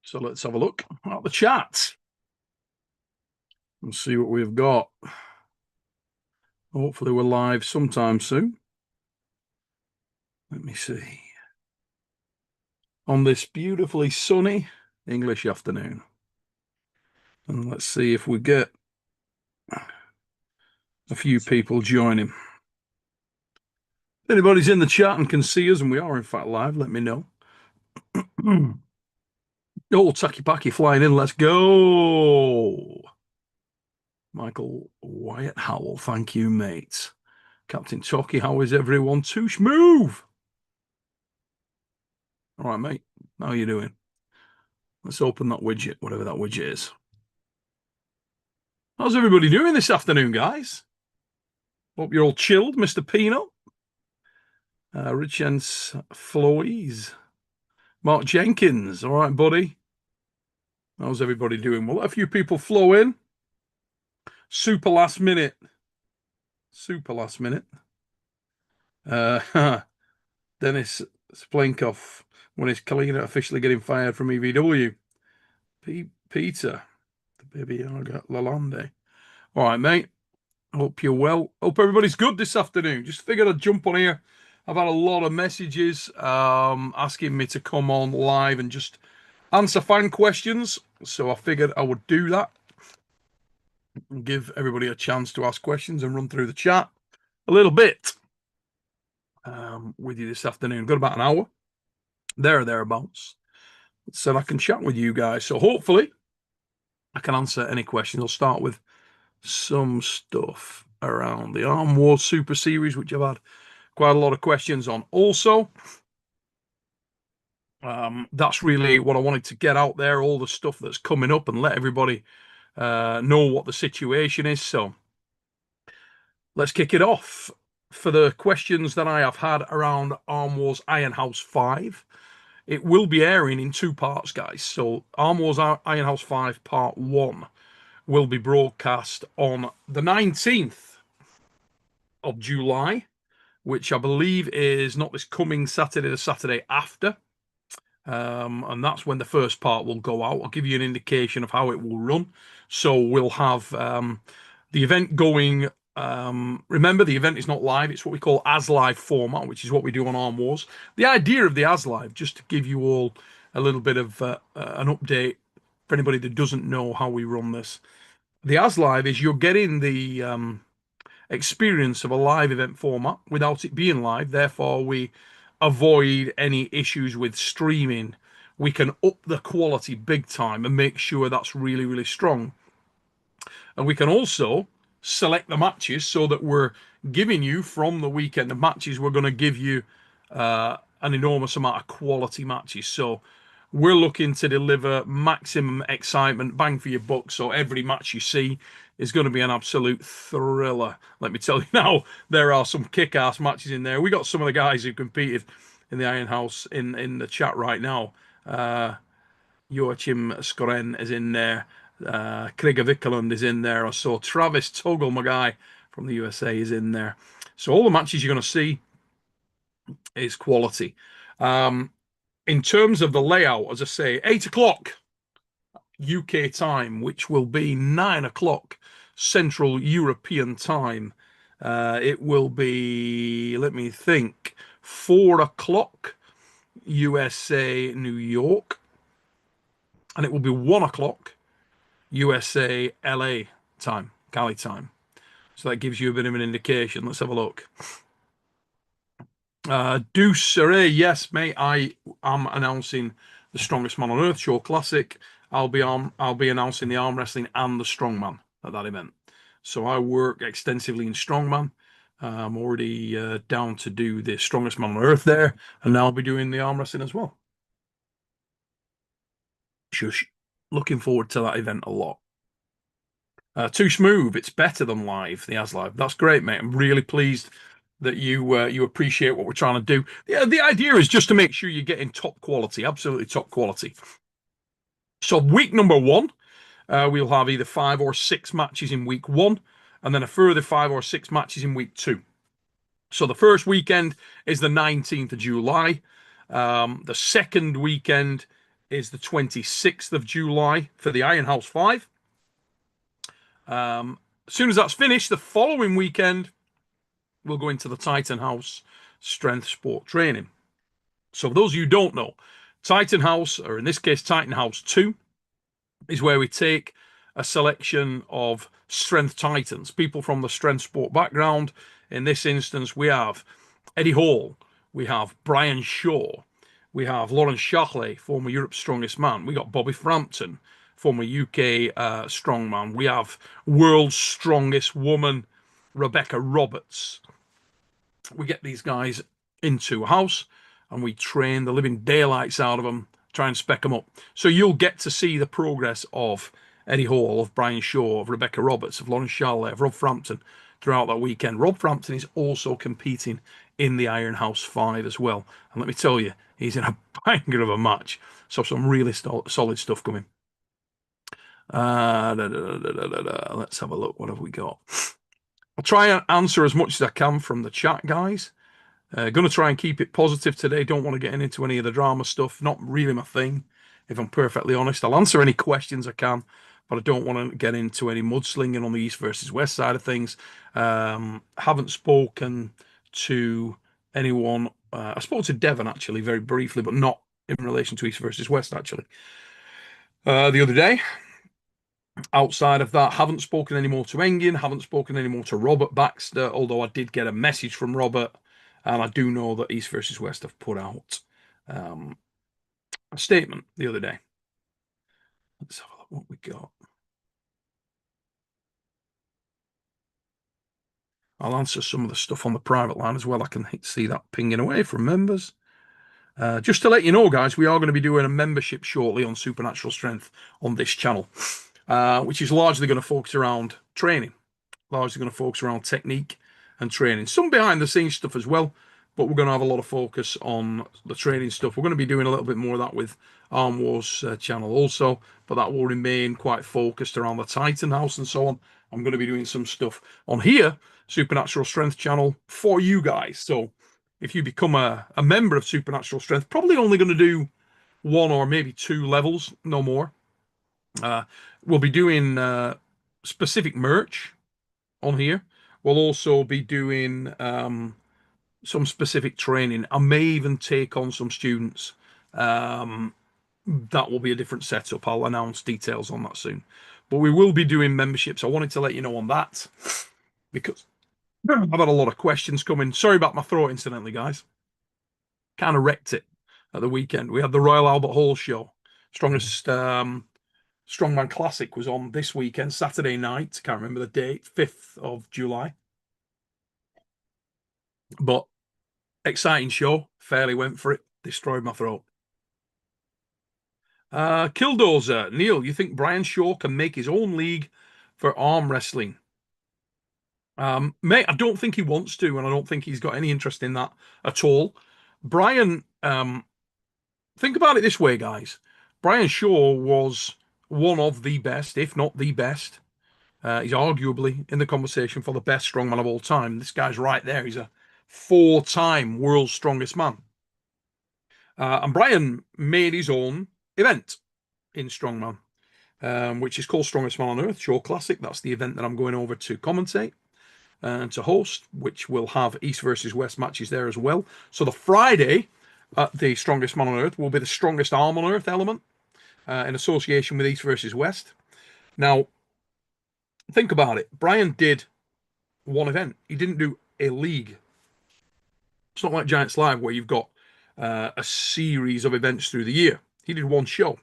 So let's have a look at the chat and see what we've got. Hopefully we're live sometime soon. Let me see. On this beautifully sunny English afternoon. And let's see if we get a few people joining. If anybody's in the chat and can see us, and we are in fact live, let me know. Oh, Taki Paki flying in. Let's go. Michael Wyatt Howell, thank you, mate. Captain Toki, how is everyone? Touche move. All right, mate. How are you doing? Let's open that widget, whatever that widget is. How's everybody doing this afternoon, guys? Hope you're all chilled, Mr. Peanut. Richens Floys. Mark Jenkins. All right, buddy. How's everybody doing? We'll let a few people flow in. Super last minute. Super last minute. Dennis Splenkoff. When is Kalina officially getting fired from EVW? Peter. The baby Yaga Lalande. All right, mate. Hope you're well. Hope everybody's good this afternoon. Just figured I'd jump on here. I've had a lot of messages asking me to come on live and just answer fan questions. So I figured I would do that and give everybody a chance to ask questions and run through the chat a little bit with you this afternoon. Got about an hour there or thereabouts. So I can chat with you guys. So hopefully I can answer any questions. I'll start with some stuff around the Arm Wars Super Series, which I've had quite a lot of questions on. Also, that's really what I wanted to get out there, all the stuff that's coming up, and let everybody know what the situation is. So let's kick it off. For the questions that I have had around Arm Wars Iron House 5, it will be airing in two parts, guys. So Arm Wars Iron House 5 Part 1 will be broadcast on the 19th of July, which I believe is not this coming Saturday, the Saturday after. And that's when the first part will go out. I'll give you an indication of how it will run. So we'll have the event going. Remember, the event is not live. It's what we call as live format, which is what we do on Arm Wars. The idea of the as live, just to give you all a little bit of an update for anybody that doesn't know how we run this. The as live is you're getting the experience of a live event format without it being live. Therefore, we avoid any issues with streaming. We can up the quality big time and make sure that's really, really strong. And we can also select the matches so that we're giving you from the weekend of matches, we're going to give you an enormous amount of quality matches. So we're looking to deliver maximum excitement, bang for your buck. So every match you see is going to be an absolute thriller. Let me tell you now, there are some kick-ass matches in there. We got some of the guys who competed in the Iron House in the chat right now. Joachim Skoren is in there. Craig Vikaland is in there. So Travis Toggle, my guy from the USA, is in there. So all the matches you're going to see is quality. In terms of the layout, as I say, 8 o'clock UK time, which will be 9 o'clock Central European time. It will be, let me think, 4 o'clock USA New York. And it will be 1 o'clock USA LA time, Cali time. So that gives you a bit of an indication. Let's have a look. Deuce Array, yes, mate. I am announcing the Strongest Man on Earth Show Classic. I'll be announcing the arm wrestling and the strongman at that event. So I work extensively in strongman. I'm already down to do the Strongest Man on Earth there, and now I'll be doing the arm wrestling as well. Shush. Looking forward to that event a lot. Too smooth. It's better than live, the as live. That's great, mate. I'm really pleased that you appreciate what we're trying to do. Yeah, the idea is just to make sure you're getting top quality, absolutely top quality. So week number 1, we'll have either 5 or 6 matches in week 1, and then a further 5 or 6 matches in week 2. So the first weekend is the 19th of July. The second weekend is the 26th of July for the Iron House 5. As soon as that's finished, the following weekend, we'll go into the Titan House Strength Sport Training. So for those of you who don't know, Titan House, or in this case, Titan House 2, is where we take a selection of strength titans, people from the strength sport background. In this instance, we have Eddie Hall, we have Brian Shaw, we have Lawrence Shackley, former Europe's strongest man. We got Bobby Frampton, former UK strongman. We have world's strongest woman, Rebecca Roberts. We get these guys into a house and we train the living daylights out of them, try and spec them up. So you'll get to see the progress of Eddie Hall, of Brian Shaw, of Rebecca Roberts, of Lawrence Shackley, of Rob Frampton throughout that weekend. Rob Frampton is also competing in the Iron House 5 as well. And let me tell you, he's in a banger of a match. So some really solid stuff coming. Let's have a look. What have we got? I'll try and answer as much as I can from the chat, guys. Going to try and keep it positive today. Don't want to get into any of the drama stuff. Not really my thing, if I'm perfectly honest. I'll answer any questions I can, but I don't want to get into any mudslinging on the East versus West side of things. Haven't spoken to anyone. I spoke to Devon, actually, very briefly, but not in relation to East versus West, actually. The other day. Outside of that, haven't spoken anymore to Engin, haven't spoken anymore to Robert Baxter, although I did get a message from Robert, and I do know that East versus West have put out a statement the other day. Let's have a look what we got. I'll answer some of the stuff on the private line as well. I can see that pinging away from members. Just to let you know, guys, we are going to be doing a membership shortly on Supernatural Strength on this channel. Which is largely going to focus around training, largely going to focus around technique and training. Some behind the scenes stuff as well, but we're going to have a lot of focus on the training stuff. We're going to be doing a little bit more of that with Arm Wars channel also, but that will remain quite focused around the Titan House and so on. I'm going to be doing some stuff on here, Supernatural Strength channel, for you guys. So if you become a member of Supernatural Strength, probably only going to do 1 or maybe 2 levels, no more. We'll be doing specific merch on here. We'll also be doing some specific training. I may even take on some students. That will be a different setup. I'll announce details on that soon. But we will be doing memberships. I wanted to let you know on that because I've had a lot of questions coming. Sorry about my throat, incidentally, guys. Kind of wrecked it at the weekend. We had the Royal Albert Hall show. Strongest Strongman Classic was on this weekend, Saturday night. Can't remember the date, 5th of July. But exciting show. Fairly went for it. Destroyed my throat. Killdozer. Neil, you think Brian Shaw can make his own league for arm wrestling? Mate, I don't think he wants to, and I don't think he's got any interest in that at all. Brian, think about it this way, guys. Brian Shaw was one of the best, if not the best. He's arguably in the conversation for the best strongman of all time. This guy's right there. He's a 4-time world's strongest man. And Brian made his own event in strongman, which is called Strongest Man on Earth, Show Classic. That's the event that I'm going over to commentate and to host, which will have East versus West matches there as well. So the Friday at the Strongest Man on Earth will be the Strongest Arm on Earth element, in association with East versus West. Now, think about it. Brian did one event. He didn't do a league. It's not like Giants Live where you've got a series of events through the year. He did one show.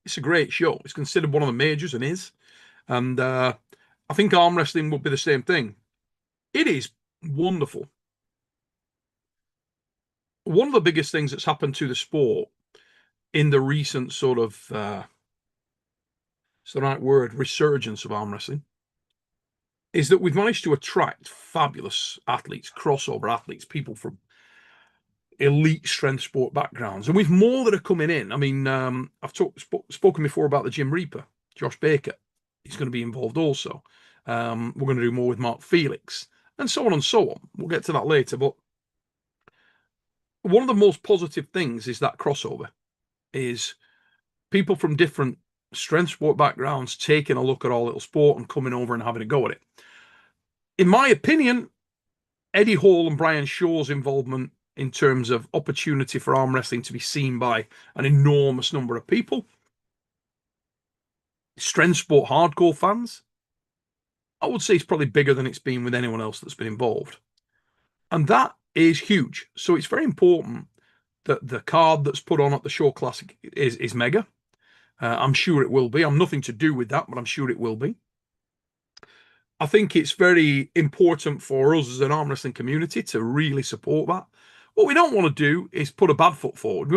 It's a great show. It's considered one of the majors and is. And I think arm wrestling will be the same thing. It is wonderful. One of the biggest things that's happened to the sport in the recent sort of, it's the right word, resurgence of arm wrestling, is that we've managed to attract fabulous athletes, crossover athletes, people from elite strength sport backgrounds. And we've more that are coming in. I mean, I've spoken before about the Jim Reaper, Josh Baker. He's going to be involved also. We're going to do more with Mark Felix and so on and so on. We'll get to that later. But one of the most positive things is that crossover. is people from different strength sport backgrounds taking a look at our little sport and coming over and having a go at it. In my opinion, Eddie Hall and Brian Shaw's involvement in terms of opportunity for arm wrestling to be seen by an enormous number of people, strength sport hardcore fans, I would say it's probably bigger than it's been with anyone else that's been involved. And that is huge. So it's very important that the card that's put on at the Show Classic is mega. I'm sure it will be. I'm nothing to do with that, but I'm sure it will be. I think it's very important for us as an arm wrestling community to really support that. What we don't want to do is put a bad foot forward.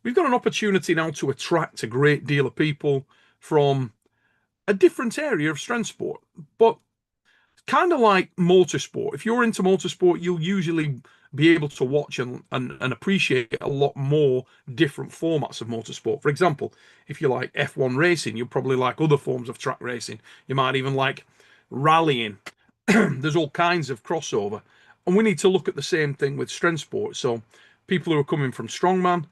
We've got an opportunity now to attract a great deal of people from a different area of strength sport. But kind of like motorsport. If you're into motorsport, you'll usually be able to watch and appreciate a lot more different formats of motorsport. For example, if you like F1 racing, you'll probably like other forms of track racing. You might even like rallying. There's all kinds of crossover. And we need to look at the same thing with strength sport. So people who are coming from Strongman,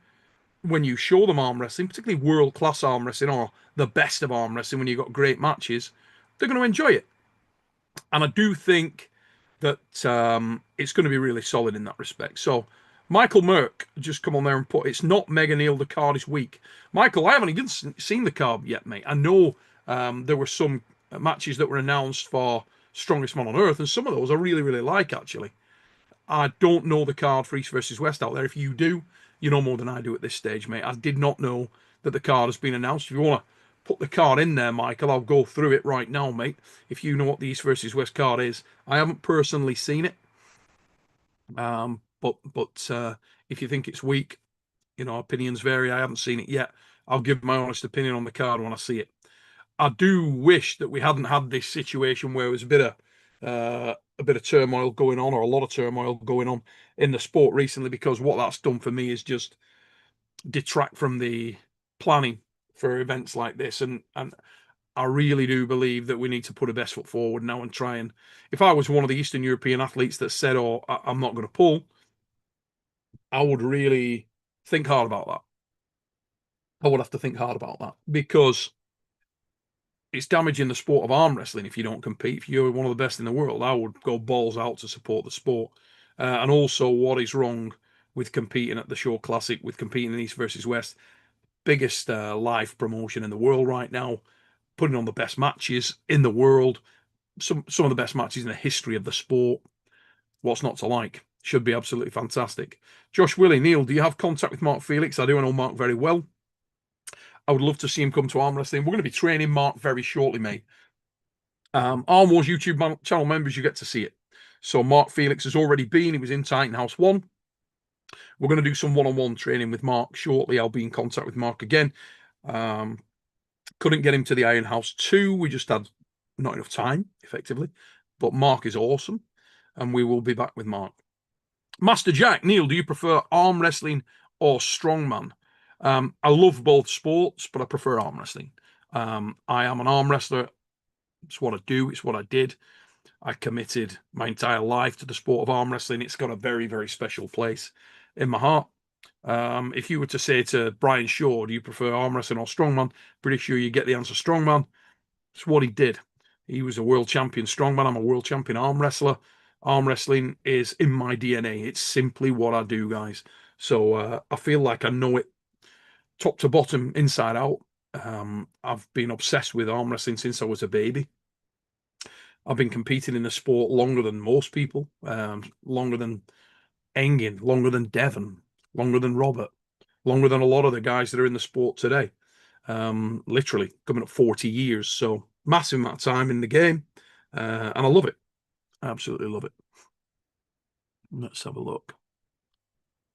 when you show them arm wrestling, particularly world-class arm wrestling or the best of arm wrestling, when you've got great matches, they're going to enjoy it. And I do think that it's going to be really solid in that respect. So Michael Merck just come on there and put, it's not Mega Neil, the card is weak. Michael, I haven't even seen the card yet, mate. I know there were some matches that were announced for Strongest Man on Earth, and some of those I really, really like, actually. I don't know the card for East versus West out there. If you do, you know more than I do at this stage, mate. I did not know that the card has been announced. If you want to put the card in there, Michael, I'll go through it right now, mate. If you know what the East versus West card is, I haven't personally seen it. But if you think it's weak, you know, opinions vary. I haven't seen it yet. I'll give my honest opinion on the card when I see it. I do wish that we hadn't had this situation where it was a bit of turmoil going on, or a lot of turmoil going on in the sport recently, because what that's done for me is just detract from the planning for events like this. And I really do believe that we need to put a best foot forward now and try and, if I was one of the Eastern European athletes that said, oh, I'm not going to pull, I would really think hard about that. I would have to think hard about that, because it's damaging the sport of arm wrestling if you don't compete. If you're one of the best in the world, I would go balls out to support the sport. And also, what is wrong with competing at the Show Classic, with competing in East versus West, biggest live promotion in the world right now, putting on the best matches in the world, some of the best matches in the history of the sport. What's not to like? Should be absolutely fantastic. Josh Willie, Neil, do you have contact with Mark Felix? I do. I know Mark very well. I would love to see him come to arm wrestling. We're going to be training Mark very shortly, mate. Arm Wars YouTube channel members, you get to see it. So Mark Felix has already been. He was in Titan House 1. We're going to do some one-on-one training with Mark shortly. I'll be in contact with Mark again. Couldn't get him to the Iron House 2. We just had not enough time, effectively. But Mark is awesome, and we will be back with Mark. Master Jack, Neil, do you prefer arm wrestling or strongman? I love both sports, but I prefer arm wrestling. I am an arm wrestler. It's what I do. It's what I did. I committed my entire life to the sport of arm wrestling. It's got a very, very special place in my heart. If you were to say to Brian Shaw, do you prefer arm wrestling or strongman? Pretty sure you get the answer strongman. It's what he did. He was a world champion strongman. I'm a world champion arm wrestler. Arm wrestling is in my DNA. It's simply what I do, guys. So I feel like I know it top to bottom, inside out. I've been obsessed with arm wrestling since I was a baby. I've been competing in the sport longer than most people, longer than Engin, longer than Devon, longer than Robert, longer than a lot of the guys that are in the sport today. Literally coming up 40 years. So massive amount of time in the game. And I love it. I absolutely love it. Let's have a look.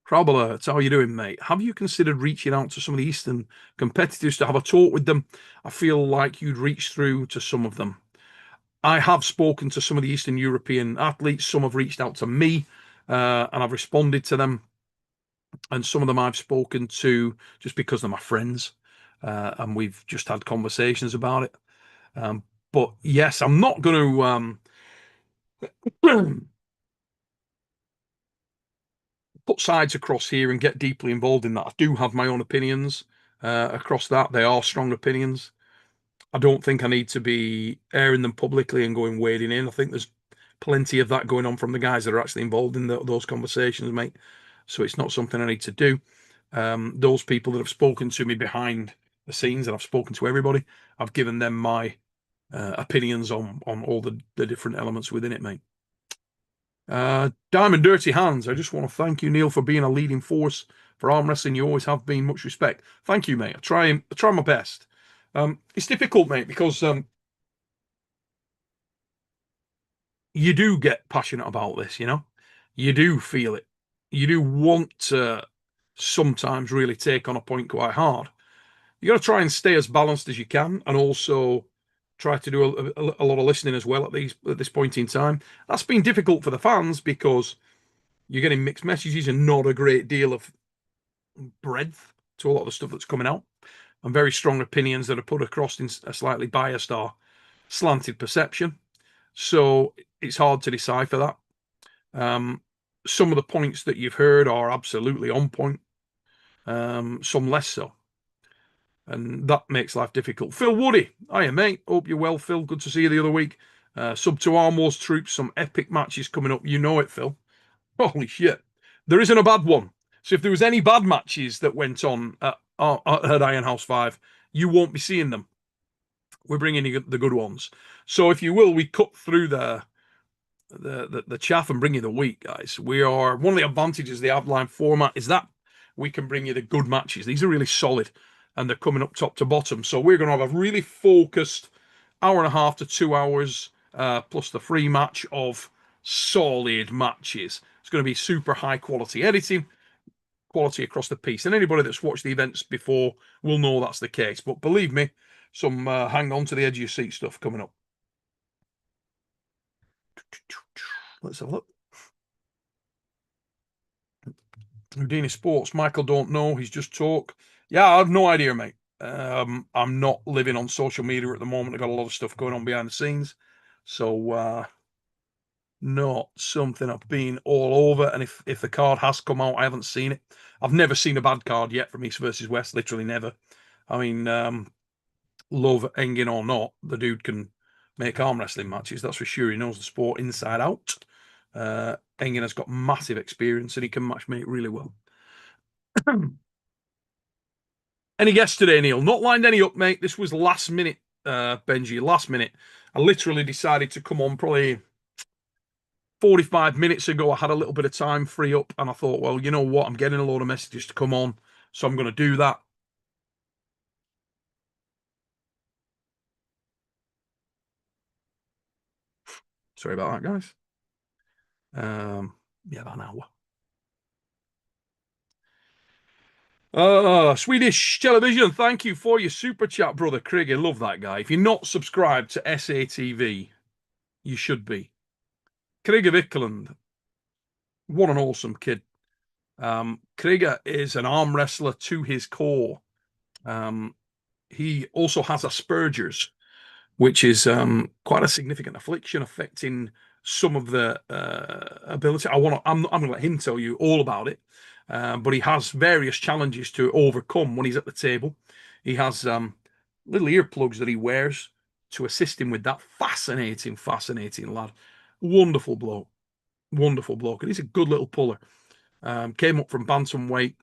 Crowd Alert, how are you doing, mate? Have you considered reaching out to some of the Eastern competitors to have a talk with them? I feel like you'd reach through to some of them. I have spoken to some of the Eastern European athletes. Some have reached out to me, and I've responded to them. And some of them I've spoken to just because they're my friends, and we've just had conversations about it. But yes, I'm not going to put sides across here and get deeply involved in that. I do have my own opinions. across that. They are strong opinions. I don't think I need to be airing them publicly and going wading in. I think there's plenty of that going on from the guys that are actually involved in those conversations, mate. So it's not something I need to do. Those people that have spoken to me behind the scenes, and I've spoken to everybody, I've given them my opinions on all the different elements within it, mate. Diamond Dirty Hands, I just want to thank you, Neil, for being a leading force for arm wrestling. You always have been. Much respect. Thank you, mate. I try my best. It's difficult, mate, because you do get passionate about this, you know? You do feel it. You do want to sometimes really take on a point quite hard. You got to try and stay as balanced as you can, and also try to do a lot of listening as well at this point in time. That's been difficult for the fans because you're getting mixed messages and not a great deal of breadth to a lot of the stuff that's coming out, and very strong opinions that are put across in a slightly biased or slanted perception. So it's hard to decipher that. Some of the points that you've heard are absolutely on point, some less so. And that makes life difficult. Phil Woody, hiya, mate. Hope you're well, Phil. Good to see you the other week. Sub to Arm Wars troops, some epic matches coming up. You know it, Phil. Holy shit. There isn't a bad one. So if there was any bad matches that went on at Iron House 5, you won't be seeing them. We're bringing you the good ones. So if you will, we cut through the chaff and bring you the week, guys. We are one of the advantages of the outline format is that we can bring you the good matches. These are really solid, and they're coming up top to bottom. So we're going to have a really focused hour and a half to 2 hours, plus the free match of solid matches. It's going to be super high quality editing, quality across the piece. And anybody that's watched the events before will know that's the case. But believe me, some hang on to the edge of your seat stuff coming up. Let's have a look. Houdini Sports. Michael don't know. He's just talk. Yeah, I have no idea, mate. I'm not living on social media at the moment. I've got a lot of stuff going on behind the scenes. So not something I've been all over. And if the card has come out, I haven't seen it. I've never seen a bad card yet from East versus West. Literally never. I mean, love Engin or not, the dude can make arm wrestling matches. That's for sure. He knows the sport inside out. Engin has got massive experience and he can matchmake really well. Any guests today, Neil? Not lined any up, mate. This was last minute, Benji. Last minute. I literally decided to come on probably 45 minutes ago. I had a little bit of time free up and I thought, well, you know what? I'm getting a load of messages to come on, so I'm going to do that. Sorry about that, guys. Yeah, about an hour. Swedish Television, thank you for your super chat, brother Craig. I love that guy. If you're not subscribed to SATV, you should be. Craig of Ickland, what an awesome kid. Craig is an arm wrestler to his core. He also has Asperger's, which is quite a significant affliction affecting some of the ability. I'm going to let him tell you all about it. But he has various challenges to overcome when he's at the table. He has little earplugs that he wears to assist him with that. Fascinating lad. Wonderful bloke. And he's a good little puller. Came up from bantamweight,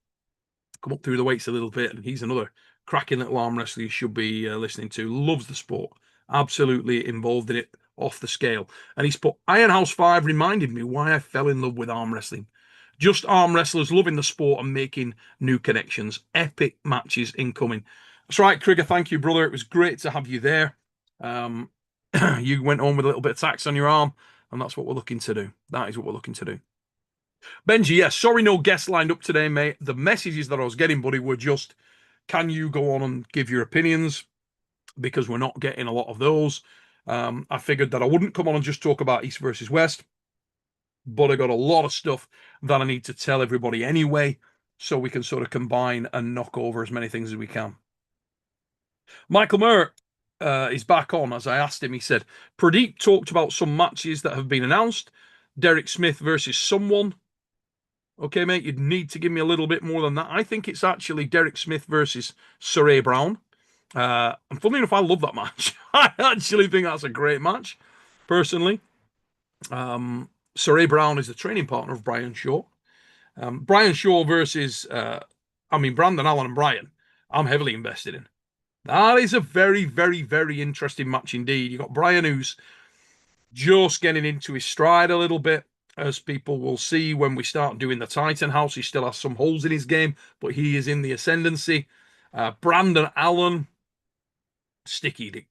come up through the weights a little bit, and he's another cracking little arm wrestler you should be listening to. Loves the sport. Absolutely involved in it off the scale. And he's put Iron House 5 reminded me why I fell in love with arm wrestling. Just arm wrestlers loving the sport and making new connections. Epic matches incoming. That's right, Krieger. Thank you, brother. It was great to have you there. You went home with a little bit of tax on your arm, and that's what we're looking to do. That is what we're looking to do. Benji, yes, sorry no guests lined up today, mate. The messages that I was getting, buddy, were just, can you go on and give your opinions? Because we're not getting a lot of those. I figured that I wouldn't come on and just talk about East versus West, but I got a lot of stuff that I need to tell everybody anyway, so we can sort of combine and knock over as many things as we can. Michael Murr is back on. As I asked him, he said, Pradeep talked about some matches that have been announced. Derek Smith versus someone. Okay, mate, you'd need to give me a little bit more than that. I think it's actually Derek Smith versus Saray Brown. And funnily enough, I love that match. I actually think that's a great match, personally. Saray Brown is the training partner of Brian Shaw. Brian Shaw versus, Brandon Allen and Brian, I'm heavily invested in. That is a very, very, very interesting match indeed. You've got Brian, who's just getting into his stride a little bit, as people will see when we start doing the Titan House. He still has some holes in his game, but he is in the ascendancy. Brandon Allen, sticky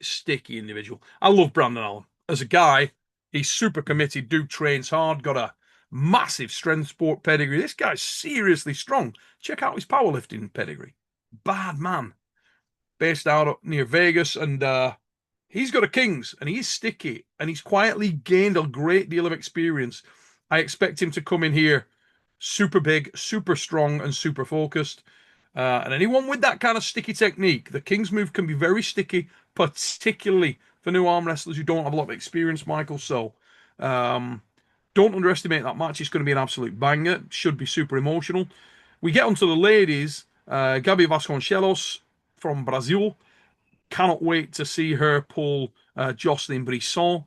individual. I love Brandon Allen. As a guy, he's super committed, dude trains hard, got a massive strength sport pedigree. This guy's seriously strong. Check out his powerlifting pedigree. Bad man. Based out up near Vegas, and he's got a Kings, and he's sticky, and he's quietly gained a great deal of experience. I expect him to come in here super big, super strong, and super focused. And anyone with that kind of sticky technique, the King's move can be very sticky, particularly for new arm wrestlers who don't have a lot of experience, Michael. So don't underestimate that match. It's going to be an absolute banger. Should be super emotional. We get onto the ladies. Gabi Vasconcelos from Brazil. Cannot wait to see her pull Jocelyn Brisson.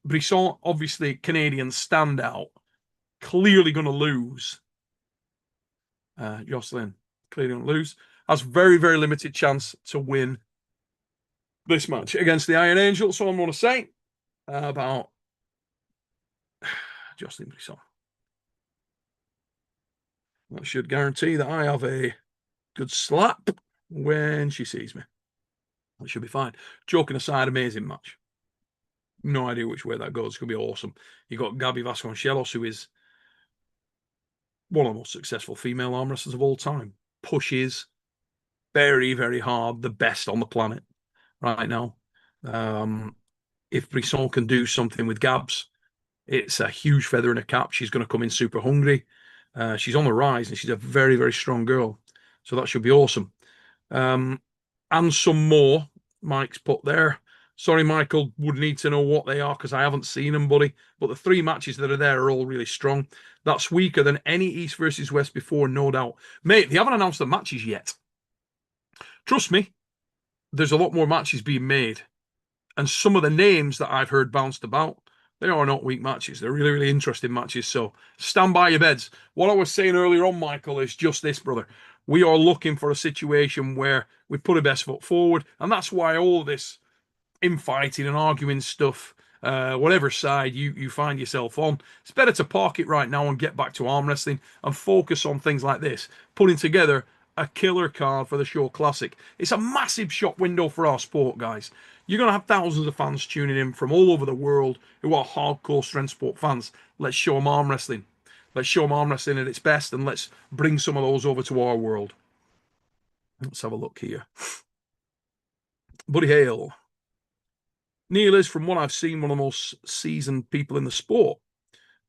Brisson, obviously Canadian standout, clearly going to lose. Jocelyn, clearly going to lose. Has very, very limited chance to win this match against the Iron Angel. So I'm going to say about Jocelyn Brisson. That should guarantee that I have a good slap when she sees me. That should be fine. Joking aside, amazing match. No idea which way that goes. It's going to be awesome. You got Gabi Vasconcelos, who is one of the most successful female arm wrestlers of all time. Pushes very, very hard, the best on the planet right now. If Brisson can do something with Gabs, it's a huge feather in her cap. She's going to come in super hungry. She's on the rise, and she's a very, very strong girl. So that should be awesome. And some more Mike's put there. Sorry, Michael, would need to know what they are because I haven't seen them, buddy. But the 3 matches that are there are all really strong. That's weaker than any East versus West before, no doubt. Mate, they haven't announced the matches yet. Trust me, there's a lot more matches being made. And some of the names that I've heard bounced about, they are not weak matches. They're really, really interesting matches. So stand by your beds. What I was saying earlier on, Michael, is just this, brother. We are looking for a situation where we put our best foot forward. And that's why all this infighting and arguing stuff, whatever side you find yourself on, it's better to park it right now and get back to arm wrestling and focus on things like this, putting together a killer card for the Show Classic. It's a massive shop window for our sport, guys. You're going to have thousands of fans tuning in from all over the world who are hardcore strength sport fans. Let's show them arm wrestling. Let's show them arm wrestling at its best, and let's bring some of those over to our world. Let's have a look here. Buddy Hale. Neil is, from what I've seen, one of the most seasoned people in the sport.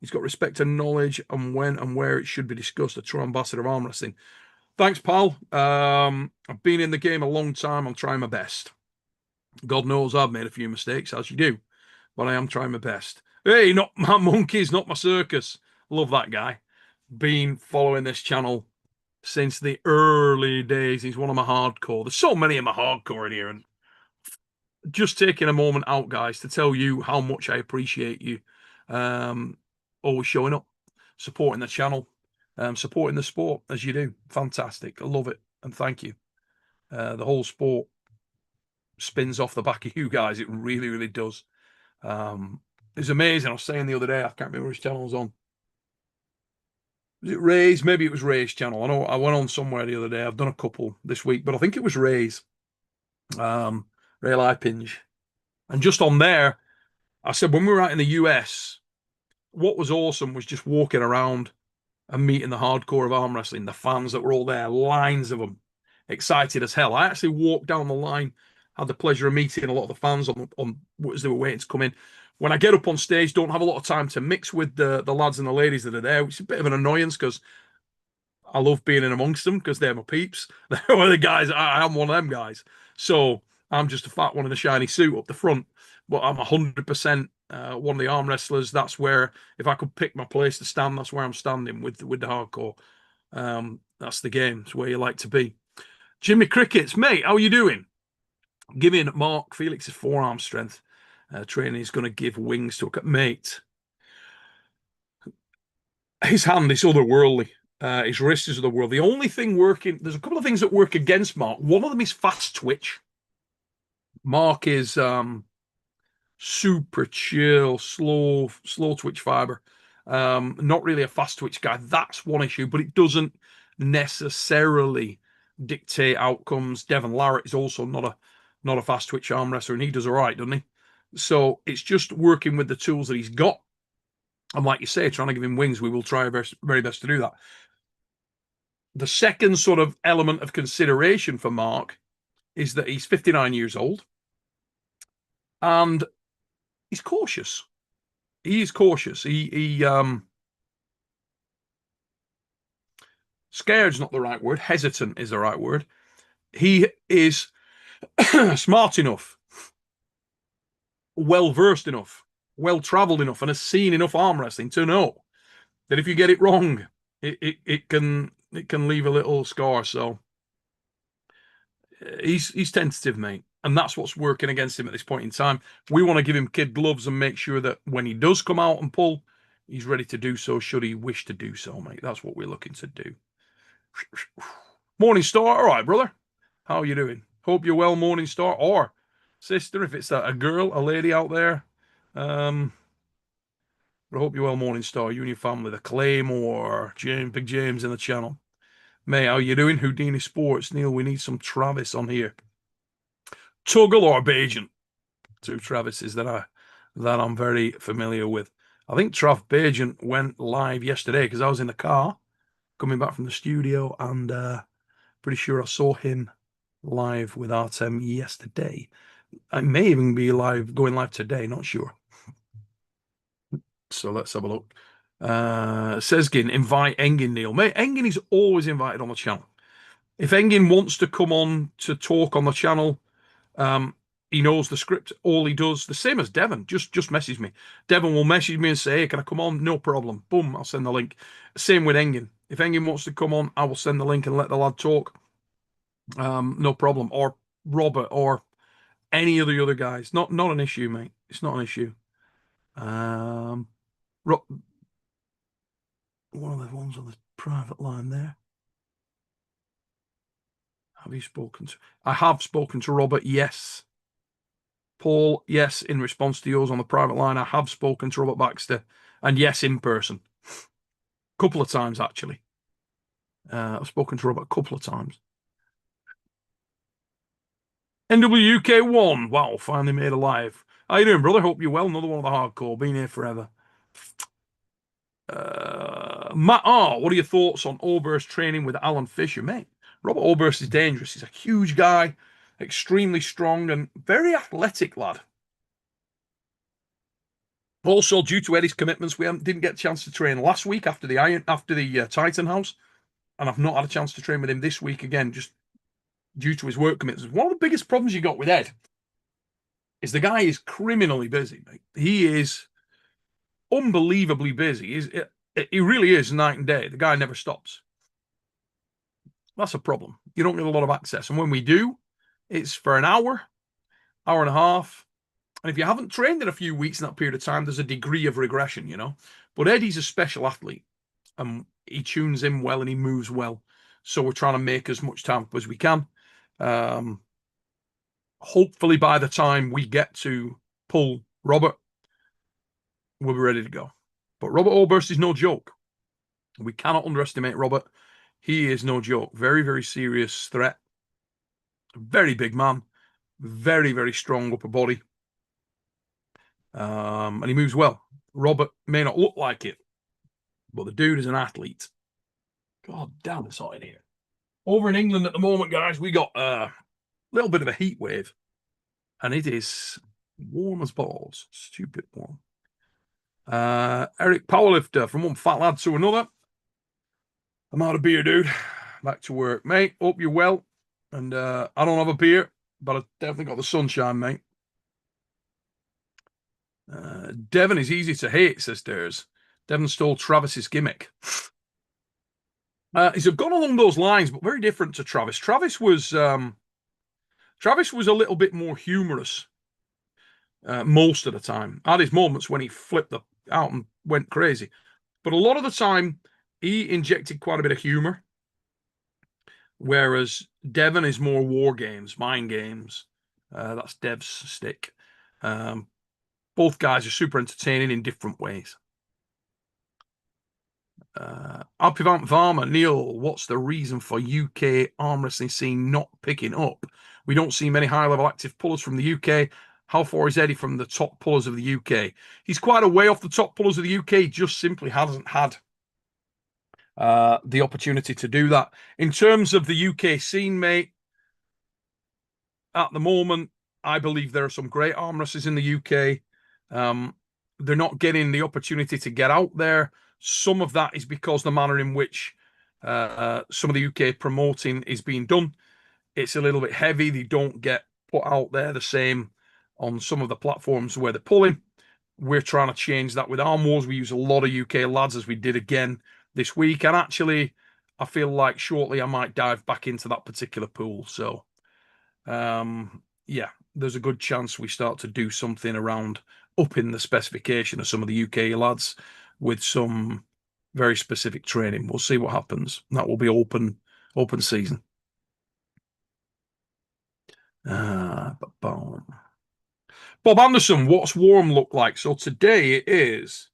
He's got respect and knowledge on when and where it should be discussed. A true ambassador of arm wrestling. Thanks, pal. I've been in the game a long time. I'm trying my best. God knows I've made a few mistakes, as you do, but I am trying my best. Hey, not my monkeys, not my circus. Love that guy. Been following this channel since the early days. He's one of my hardcore. There's so many of my hardcore in here, and just taking a moment out, guys, to tell you how much I appreciate you always showing up, supporting the channel, supporting the sport as you do. Fantastic. I love it, and thank you. The whole sport spins off the back of you guys. It really, really does. It's amazing. I was saying the other day, I can't remember which channel I was on. Was it Ray's? Maybe it was Ray's channel. I know I went on somewhere the other day. I've done a couple this week, but I think it was Ray's. Ray Lipinge. And just on there, I said when we were out in the US, what was awesome was just walking around and meeting the hardcore of arm wrestling, the fans that were all there, lines of them, excited as hell. I actually walked down the line, had the pleasure of meeting a lot of the fans on as they were waiting to come in. When I get up on stage, don't have a lot of time to mix with the lads and the ladies that are there, which is a bit of an annoyance because I love being in amongst them because they're my peeps. They're the guys. I'm one of them guys. So I'm just a fat one in a shiny suit up the front, but I'm 100% one of the arm wrestlers. That's where, if I could pick my place to stand, that's where I'm standing with the hardcore. That's the game. It's where you like to be. Jimmy Crickets, mate, how are you doing? Giving Mark Felix's forearm strength training is going to give wings to a mate. His hand is otherworldly. His wrist is otherworldly. The only thing working, there's a couple of things that work against Mark. One of them is fast twitch. Mark is super chill, slow twitch fiber. Not really a fast twitch guy. That's one issue, but it doesn't necessarily dictate outcomes. Devon Larratt is also not a fast twitch arm wrestler, and he does all right, doesn't he? So it's just working with the tools that he's got. And like you say, trying to give him wings, we will try our very best to do that. The second sort of element of consideration for Mark is that he's 59 years old and he's cautious. He is cautious. He scared's not the right word. Hesitant is the right word. He is smart enough, well-versed enough, well-traveled enough, and has seen enough arm wrestling to know that if you get it wrong, it can leave a little scar. So he's tentative, mate, and that's what's working against him at this point in time. We want to give him kid gloves and make sure that when he does come out and pull, he's ready to do so should he wish to do so, mate. That's what we're looking to do. Morning Star, all right, brother. How are you doing? Hope you're well, Morning Star, or sister, if it's a girl, a lady out there. But I hope you're well, Morning Star. You and your family, the Claymore, James, Big James in the channel. Mate, how you doing? Houdini Sports. Neil, we need some Travis on here. Tuggle or Bajan? Two Travises that I'm very familiar with. I think Trav Bajan went live yesterday because I was in the car coming back from the studio and pretty sure I saw him live with Artem yesterday. I may even be going live today, not sure. So let's have a look. Sezgin, invite Engin, Neil. Mate, Engin is always invited on the channel. If Engin wants to come on to talk on the channel, he knows the script. All he does, the same as Devon, just message me. Devon will message me and say, hey, can I come on? No problem. Boom, I'll send the link. Same with Engin. If Engin wants to come on, I will send the link and let the lad talk. No problem. Or Robert or any of the other guys. Not an issue, mate. It's not an issue. One of the ones on the private line there. Have you spoken to? I have spoken to Robert, yes. Paul, yes, in response to yours on the private line, I have spoken to Robert Baxter, and yes, in person. A couple of times, actually. I've spoken to Robert a couple of times. NWUK1, wow, finally made a live. How you doing, brother? Hope you're well. Another one of the hardcore. Been here forever. Matt R, what are your thoughts on Oberst training with Alan Fisher, mate? Robert Oberst is dangerous. He's a huge guy, extremely strong, and very athletic lad. Also, due to Eddie's commitments, we didn't get a chance to train last week after the Titan House, and I've not had a chance to train with him this week again, just due to his work commitments. One of the biggest problems you got with Ed is the guy is criminally busy, mate. He is unbelievably busy. He really is night and day. The guy never stops. That's a problem. You don't get a lot of access. And when we do, it's for an hour and a half. And if you haven't trained in a few weeks in that period of time, there's a degree of regression, you know. But Eddie's a special athlete. He tunes in well and he moves well. So we're trying to make as much time as we can. Hopefully by the time we get to pull Robert, we'll be ready to go. But Robert Oberst is no joke. We cannot underestimate Robert. He is no joke. Very, very serious threat. Very big man. Very, very strong upper body. And he moves well. Robert may not look like it, but the dude is an athlete. God damn, it's hot in here. Over in England at the moment, guys, we got a little bit of a heat wave. And it is warm as balls. Stupid warm. Eric Powerlifter, from one fat lad to another. I'm out of beer, dude. Back to work. Mate, hope you're well. And I don't have a beer, but I've definitely got the sunshine, mate. Devon is easy to hate, says Dares. Devon stole Travis's gimmick. He's gone along those lines, but very different to Travis. Travis was a little bit more humorous most of the time. Had his moments when he flipped out and went crazy, but a lot of the time he injected quite a bit of humor. Whereas Devon is more war games, mind games. That's Dev's stick. Both guys are super entertaining in different ways. Alpivant Varma, Neil, what's the reason for UK arm wrestling scene not picking up? We don't see many high-level active pullers from the UK. How far is Eddie from the top pullers of the UK? He's quite a way off the top pullers of the UK, just simply hasn't had the opportunity to do that. In terms of the UK scene, mate, at the moment, I believe there are some great arm wrestlers in the UK. They're not getting the opportunity to get out there. Some of that is because the manner in which some of the UK promoting is being done, it's a little bit heavy. They don't get put out there the same on some of the platforms where they're pulling. We're trying to change that with Arm Wars. We use a lot of UK lads, as we did again this week. And actually, I feel like shortly I might dive back into that particular pool. So, yeah, there's a good chance we start to do something around upping the specification of some of the UK lads with some very specific training. We'll see what happens. That will be open season. Bob Anderson, what's warm look like? So today it is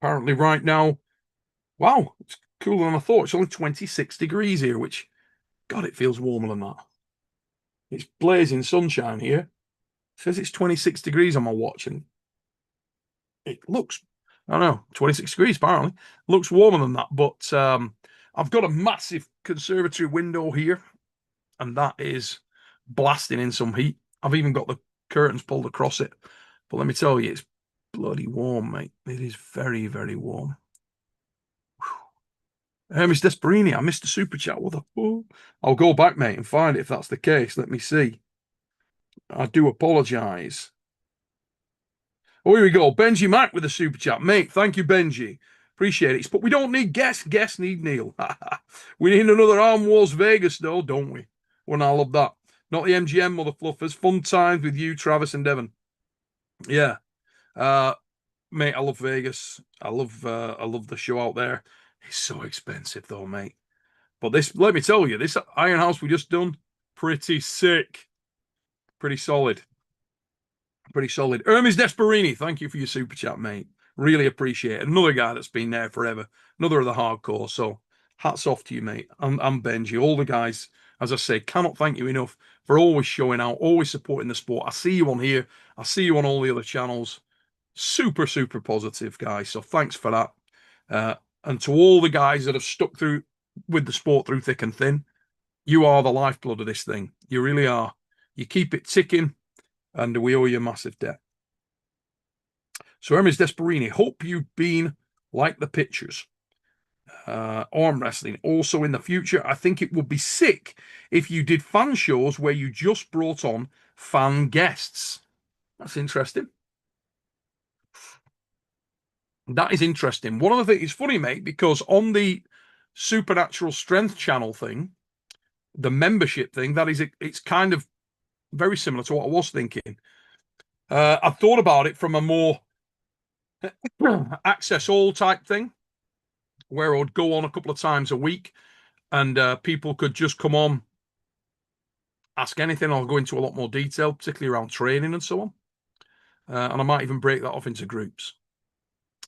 apparently right now. Wow, it's cooler than I thought. It's only 26 degrees here, which, God, it feels warmer than that. It's blazing sunshine here. It says it's 26 degrees on my watch, and it looks, I don't know, 26 degrees apparently. Looks warmer than that, but I've got a massive conservatory window here, and that is blasting in some heat. I've even got the curtains pulled across it. But let me tell you, it's bloody warm, mate. It is very, very warm. Hermes Desperini, I missed the super chat. What the fuck? I'll go back, mate, and find it if that's the case. Let me see. I do apologise. Oh, here we go. Benji Mack with the super chat. Mate, thank you, Benji. Appreciate it. But we don't need guests. Guests need Neil. We need another Arm Wars Vegas, though, don't we? Well, I love that. Not the MGM, mother fluffers. Fun times with you, Travis and Devon. Yeah. Mate, I love Vegas. I love the show out there. It's so expensive though, mate. But this, let me tell you, this Iron House we just done, pretty sick. Pretty solid. Pretty solid. Hermes Desperini, thank you for your super chat, mate. Really appreciate it. Another guy that's been there forever. Another of the hardcore. So hats off to you, mate. And Benji. All the guys, as I say, cannot thank you enough for always showing out, always supporting the sport. I see you on here. I see you on all the other channels. Super, super positive, guys. So thanks for that. And to all the guys that have stuck through with the sport through thick and thin, you are the lifeblood of this thing. You really are. You keep it ticking, and we owe you a massive debt. So Hermes Desperini, hope you've been like the pictures. Arm wrestling. Also in the future, I think it would be sick if you did fan shows where you just brought on fan guests. That's interesting. That is interesting. One of the things, it's funny, mate, because on the Supernatural Strength channel thing, the membership thing, it's kind of very similar to what I was thinking. I thought about it from a more access all type thing, where I would go on a couple of times a week, and people could just come on, ask anything. I'll go into a lot more detail, particularly around training and so on. And I might even break that off into groups,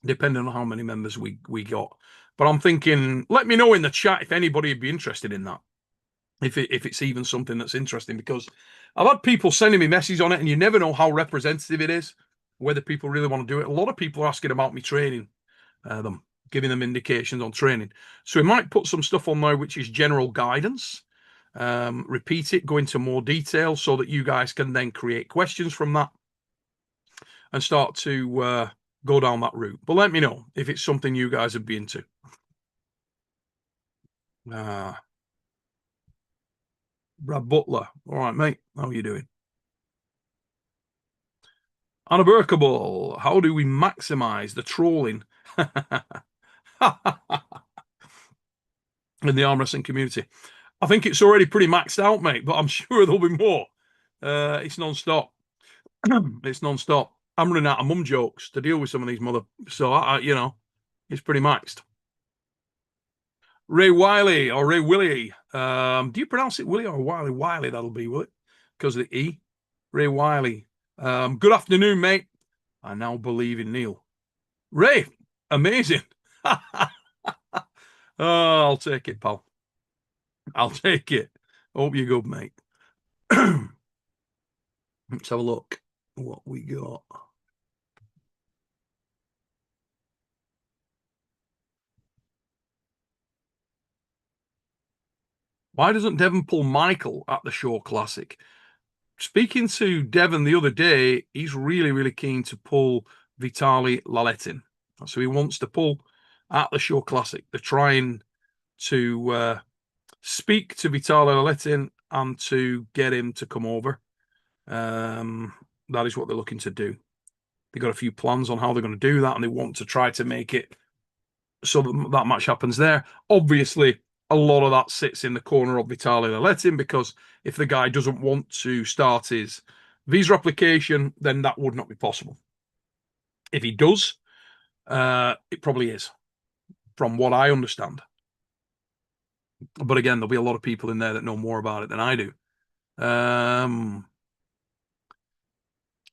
depending on how many members we got. But I'm thinking, let me know in the chat if anybody would be interested in that. If it's even something that's interesting, because I've had people sending me messages on it, and you never know how representative it is, whether people really want to do it. A lot of people are asking about me training them, giving them indications on training. So we might put some stuff on there which is general guidance, repeat it, go into more detail so that you guys can then create questions from that and start to go down that route. But let me know if it's something you guys would be into. Brad Butler. All right, mate. How are you doing? Unbreakable. How do we maximize the trolling in the arm wrestling community? I think it's already pretty maxed out, mate, but I'm sure there'll be more. It's non-stop. It's non-stop. I'm running out of mum jokes to deal with some of these mother. So, you know, it's pretty maxed. Ray Wiley or Ray Willie. Do you pronounce it Willie or Wiley? Wiley, that'll be, will it? Because of the E. Ray Wiley. Good afternoon, mate. I now believe in Neil. Ray, amazing. Oh, I'll take it, pal. I'll take it. Hope you're good, mate. Let's have a look what we got. Why doesn't Devon pull Michael at the Shaw Classic? Speaking to Devon the other day, he's really, really keen to pull Vitaly Laletin. So he wants to pull at the Shaw Classic. They're trying to speak to Vitaly Laletin and to get him to come over. That is what they're looking to do. They've got a few plans on how they're going to do that, and they want to try to make it so that match happens there. Obviously, a lot of that sits in the corner of Vitaly Laletin, because if the guy doesn't want to start his visa application, then that would not be possible. If he does, it probably is, from what I understand. But again, there'll be a lot of people in there that know more about it than I do.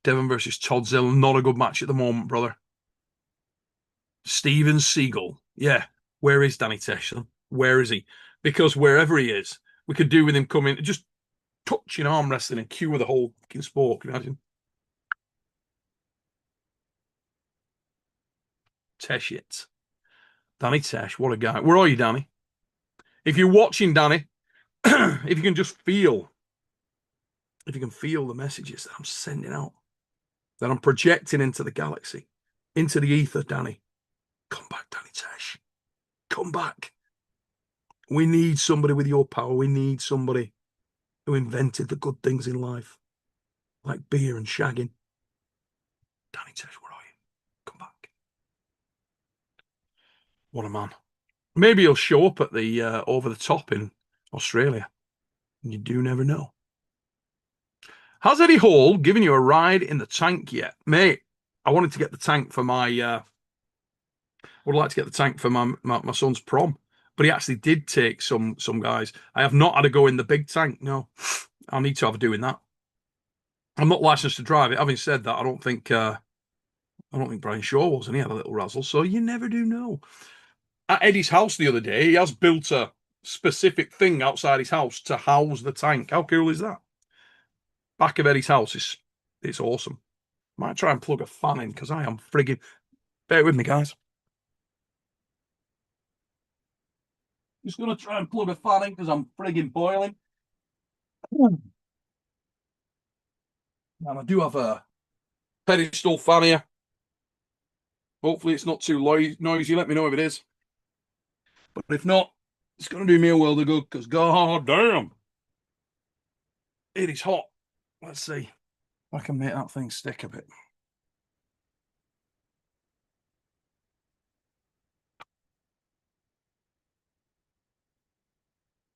Devon versus Toddzill, not a good match at the moment, brother. Steven Seagal. Yeah. Where is Danny Tesh? Where is he? Because wherever he is, we could do with him coming, just touching arm wrestling and cue the whole fucking sport. Can you imagine? Tesh it. Danny Tesh, what a guy. Where are you, Danny? If you're watching, Danny, if you can just feel, if you can feel the messages that I'm sending out, that I'm projecting into the galaxy, into the ether, Danny, come back, Danny Tesh. Come back. We need somebody with your power. We need somebody who invented the good things in life, like beer and shagging. Danny Tesh, where are you? Come back. What a man. Maybe he'll show up at the Over the Top in Australia. You do never know. Has Eddie Hall given you a ride in the tank yet? Mate, I wanted to get the tank for my... would like to get the tank for my son's prom. But he actually did take some guys. I have not had to go in the big tank. No, I need to have a doing that. I'm not licensed to drive it. Having said that, I don't think Brian Shaw was, and he had a little razzle. So you never do know. At Eddie's house the other day, he has built a specific thing outside his house to house the tank. How cool is that? Back of Eddie's house it's awesome. Might try and plug a fan in because I am frigging. Bear with me, guys. Just going to try and plug a fan in because I'm frigging boiling. And I do have a pedestal fan here. Hopefully it's not too noisy. Let me know if it is. But if not, it's going to do me a world of good because god damn, it is hot. Let's see if I can make that thing stick a bit.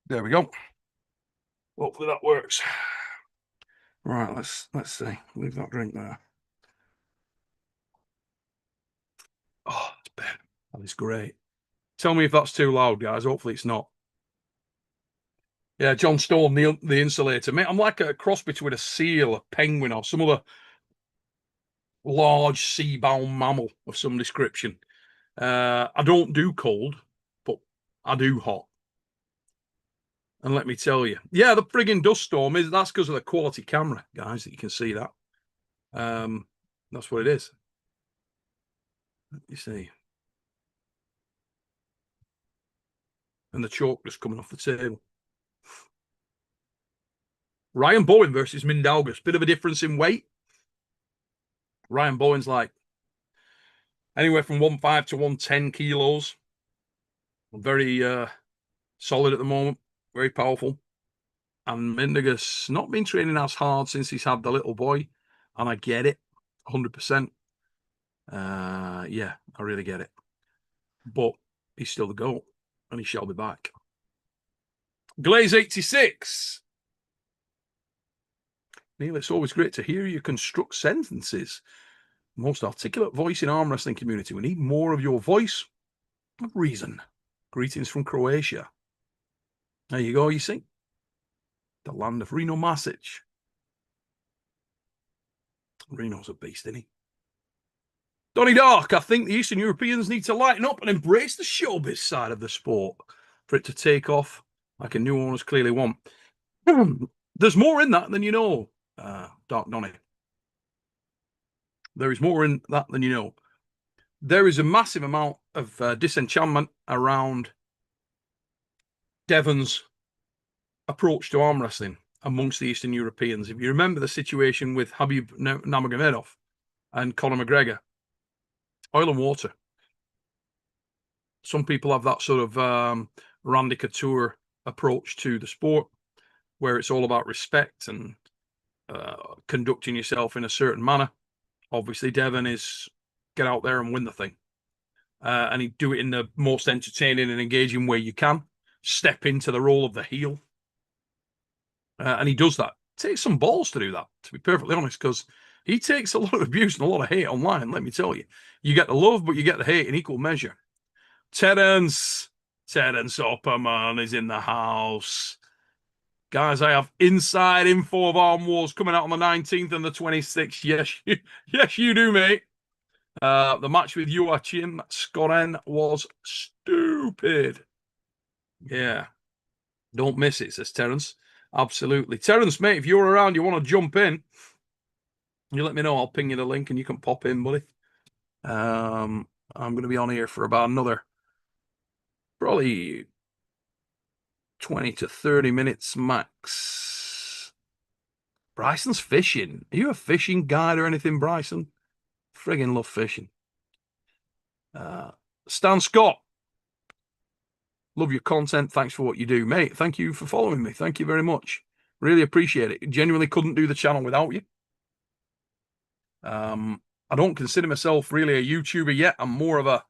There we go. Hopefully that works. Right, let's see. Leave that drink there. Oh, it's bad. That is great. Tell me if that's too loud, guys. Hopefully it's not. Yeah, John Stone, the insulator. Mate, I'm like a cross between a seal, a penguin, or some other large sea-bound mammal of some description. I don't do cold, but I do hot. And let me tell you, yeah, the frigging dust storm that's because of the quality camera, guys, that you can see that. That's what it is. Let me see. And the chalk just coming off the table. Ryan Bowen versus Mindaugas. Bit of a difference in weight. Ryan Bowen's like anywhere from 1.5 to 110 kilos. Very solid at the moment. Very powerful. And Mindaugas not been training as hard since he's had the little boy. And I get it. 100%. Yeah, I really get it. But he's still the GOAT, and he shall be back. Glaze86. Neil, it's always great to hear you construct sentences. Most articulate voice in arm wrestling community. We need more of your voice of reason. Greetings from Croatia. There you go, you see. The land of Reno Masic. Reno's a beast, isn't he? Donny Dark, I think the Eastern Europeans need to lighten up and embrace the showbiz side of the sport for it to take off like a new owners clearly want. There's more in that than you know, Dark Donny. There is more in that than you know. There is a massive amount of disenchantment around Devon's approach to arm wrestling amongst the Eastern Europeans. If you remember the situation with Habib Nurmagomedov and Conor McGregor, oil and water. Some people have that sort of Randy Couture approach to the sport, where it's all about respect and conducting yourself in a certain manner. Obviously, Devon is get out there and win the thing. And he'd do it in the most entertaining and engaging way you can. Step into the role of the heel. And he does that. It takes some balls to do that, to be perfectly honest, because he takes a lot of abuse and a lot of hate online, let me tell you. You get the love, but you get the hate in equal measure. Terence Opperman is in the house. Guys, I have inside info of Arm Wars coming out on the 19th and the 26th. Yes, you do, mate. The match with Joachim Skoren was stupid. Yeah. Don't miss it, says Terence. Absolutely. Terence, mate, if you're around, you want to jump in, you let me know. I'll ping you the link and you can pop in, buddy. I'm going to be on here for about another probably 20 to 30 minutes max. Bryson's fishing. Are you a fishing guide or anything, Bryson? Friggin' love fishing. Stan Scott. Love your content. Thanks for what you do, mate. Thank you for following me. Thank you very much. Really appreciate it. Genuinely couldn't do the channel without you. I don't consider myself really a YouTuber yet. I'm more of a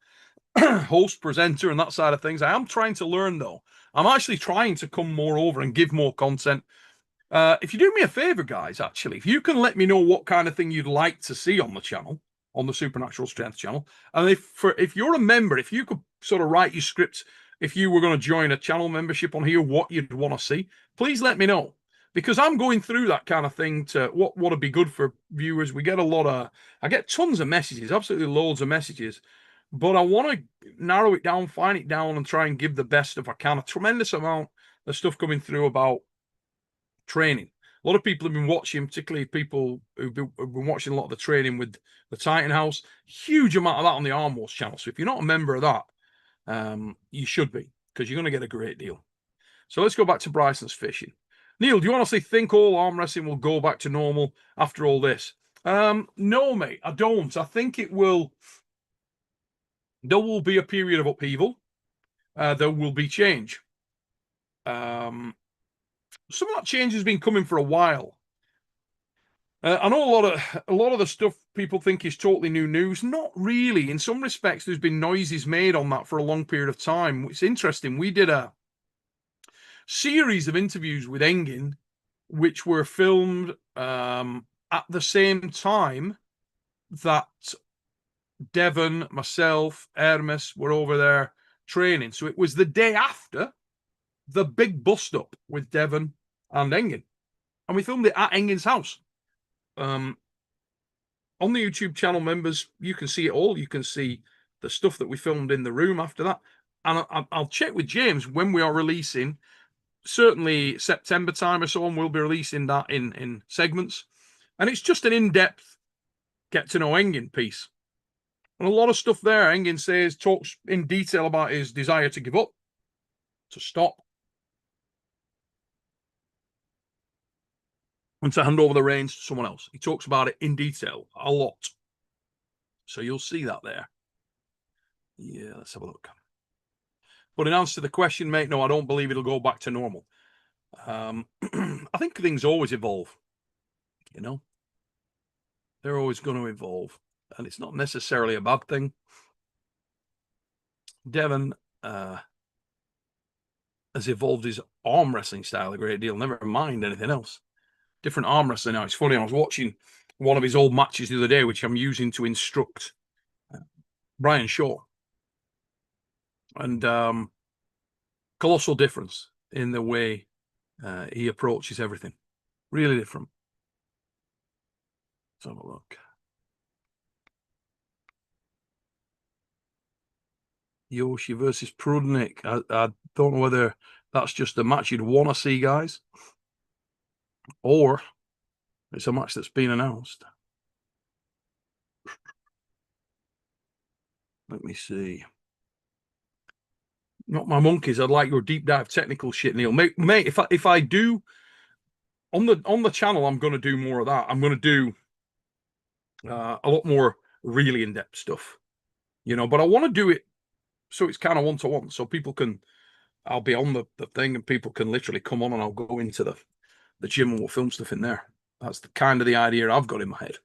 host, presenter, and that side of things. I am trying to learn, though. I'm actually trying to come more over and give more content. If you do me a favor, guys, actually, if you can let me know what kind of thing you'd like to see on the channel, on the Supernatural Strength channel, and if you're a member, if you could sort of write your script, if you were going to join a channel membership on here, what you'd want to see, please let me know. Because I'm going through that kind of thing to what would be good for viewers. We get I get tons of messages, absolutely loads of messages, but I want to narrow it down, fine it down, and try and give the best if I can. A tremendous amount of stuff coming through about training. A lot of people have been watching, particularly people who've been watching a lot of the training with the Titan House. Huge amount of that on the Arm Wars channel. So if you're not a member of that, you should be, because you're going to get a great deal. So let's go back to Bryson's fishing. Neil, do you honestly think all arm wrestling will go back to normal after all this? No, mate, I don't. I think it will. There will be a period of upheaval. There will be change. Some of that change has been coming for a while. I know a lot of the stuff people think is totally new news. Not really. In some respects, there's been noises made on that for a long period of time. It's interesting. We did a series of interviews with Engin, which were filmed at the same time that Devon, myself, Hermes were over there training. So it was the day after the big bust up with Devon and Engin. And we filmed it at Engin's house. On the YouTube channel, members, you can see it all. You can see the stuff that we filmed in the room after that. And I'll check with James when we are releasing. Certainly September time or so on, we'll be releasing that in segments. And it's just an in-depth get-to-know Engin piece. And a lot of stuff there, Engin talks in detail about his desire to give up, to stop, and to hand over the reins to someone else. He talks about it in detail a lot. So you'll see that there. Yeah, let's have a look. But in answer to the question, mate, no, I don't believe it'll go back to normal. I think things always evolve, you know. They're always going to evolve, and it's not necessarily a bad thing. Devon has evolved his arm wrestling style a great deal, never mind anything else. Different arm wrestling now. It's funny, I was watching one of his old matches the other day, which I'm using to instruct Brian Shaw. And colossal difference in the way he approaches everything. Really different. Let's have a look. Yoshi versus Prudnik. I don't know whether that's just a match you'd want to see, guys, or it's a match that's been announced. Let me see. Not my monkeys. I'd like your deep dive technical shit, Neil. Mate, if I do on the channel, I'm going to do more of that. I'm going to do a lot more really in-depth stuff, you know. But I want to do it so it's kind of one-to-one, so people can. I'll be on the thing, and people can literally come on, and I'll go into the gym and we'll film stuff in there. That's the kind of the idea I've got in my head.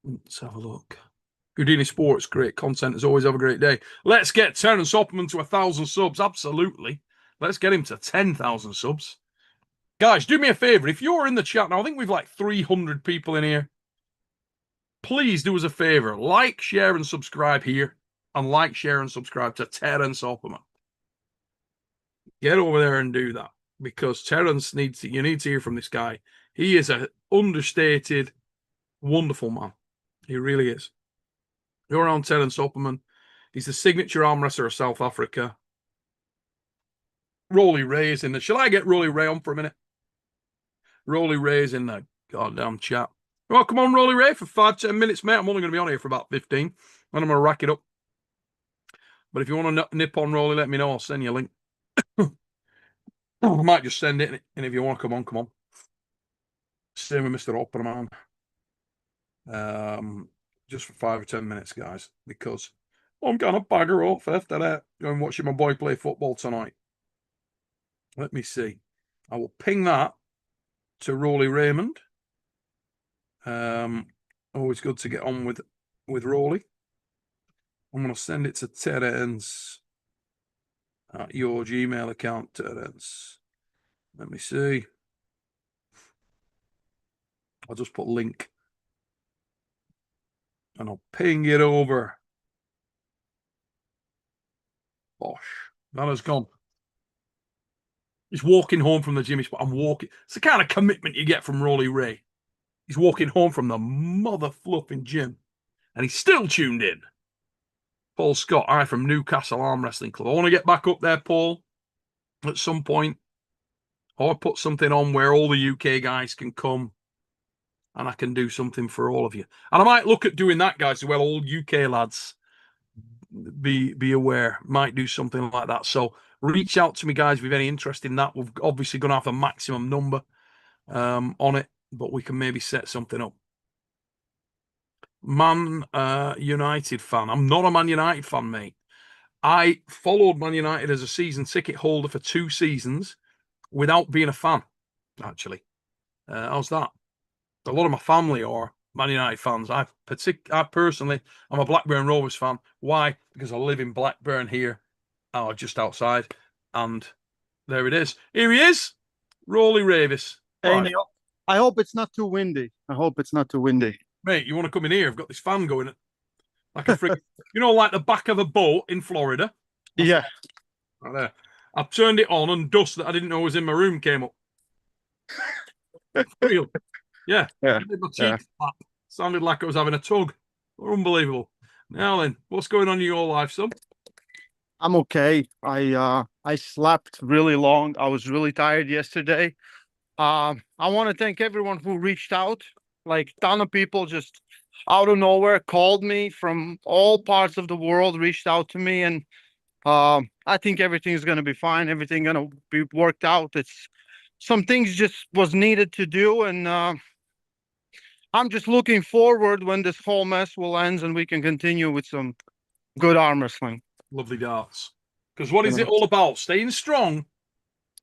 Let's have a look. Houdini Sports, great content as always. Have a great day. Let's get Terence Opperman to 1,000 subs. Absolutely. Let's get him to 10,000 subs. Guys, do me a favor. If you're in the chat now, I think we've like 300 people in here. Please do us a favor. Like, share, and subscribe here. And like, share, and subscribe to Terence Opperman. Get over there and do that. Because Terence you need to hear from this guy. He is an understated, wonderful man. He really is. You're around Terence Opperman. He's the signature arm wrestler of South Africa. Roly Ray is in the... Shall I get Roly Ray on for a minute? Roly Ray is in the goddamn chat. Well, come on, Roly Ray, for 5-10 minutes, mate. I'm only going to be on here for about 15. And I'm going to rack it up. But if you want to nip on Roly, let me know. I'll send you a link. I might just send it. And if you want to come on, come on. Same with Mr. Opperman. Just for 5 or 10 minutes, guys, because I'm gonna bugger off after that. Going watching my boy play football tonight. Let me see. I will ping that to Roly Raymond. Always good to get on with Roly. I'm gonna send it to Terence at your Gmail account, Terence. Let me see. I'll just put link. And I'll ping it over. Bosh. That has gone. He's walking home from the gym. I'm walking. It's the kind of commitment you get from Roly Ray. He's walking home from the mother fluffing gym. And he's still tuned in. Paul Scott, I from Newcastle Arm Wrestling Club. I want to get back up there, Paul, at some point. Or put something on where all the UK guys can come. And I can do something for all of you. And I might look at doing that, guys, as well. All UK lads, be aware. Might do something like that. So reach out to me, guys, if you have any interest in that. We're obviously going to have a maximum number on it, but we can maybe set something up. Man United fan. I'm not a Man United fan, mate. I followed Man United as a season ticket holder for 2 seasons without being a fan, actually. How's that? A lot of my family are Man United fans. I personally, I'm a Blackburn Rovers fan. Why? Because I live in Blackburn here, just outside. And there it is. Here he is, Roly Ravis. Hey, right. Neil, I hope it's not too windy. Mate, you want to come in here? I've got this fan going like a freaking, like the back of a boat in Florida. Yeah. Right there. I turned it on and dust that I didn't know was in my room came up. Real. Yeah. My cheeks sounded like I was having a tug. Unbelievable. Now then, what's going on in your life, son? I'm okay. I slept really long. I was really tired yesterday. I want to thank everyone who reached out. Like a ton of people just out of nowhere called me from all parts of the world, reached out to me, and I think everything's gonna be fine. Everything's gonna be worked out. It's some things just was needed to do, and I'm just looking forward when this whole mess will end and we can continue with some good arm wrestling. Lovely darts. Because what is it all about? Staying strong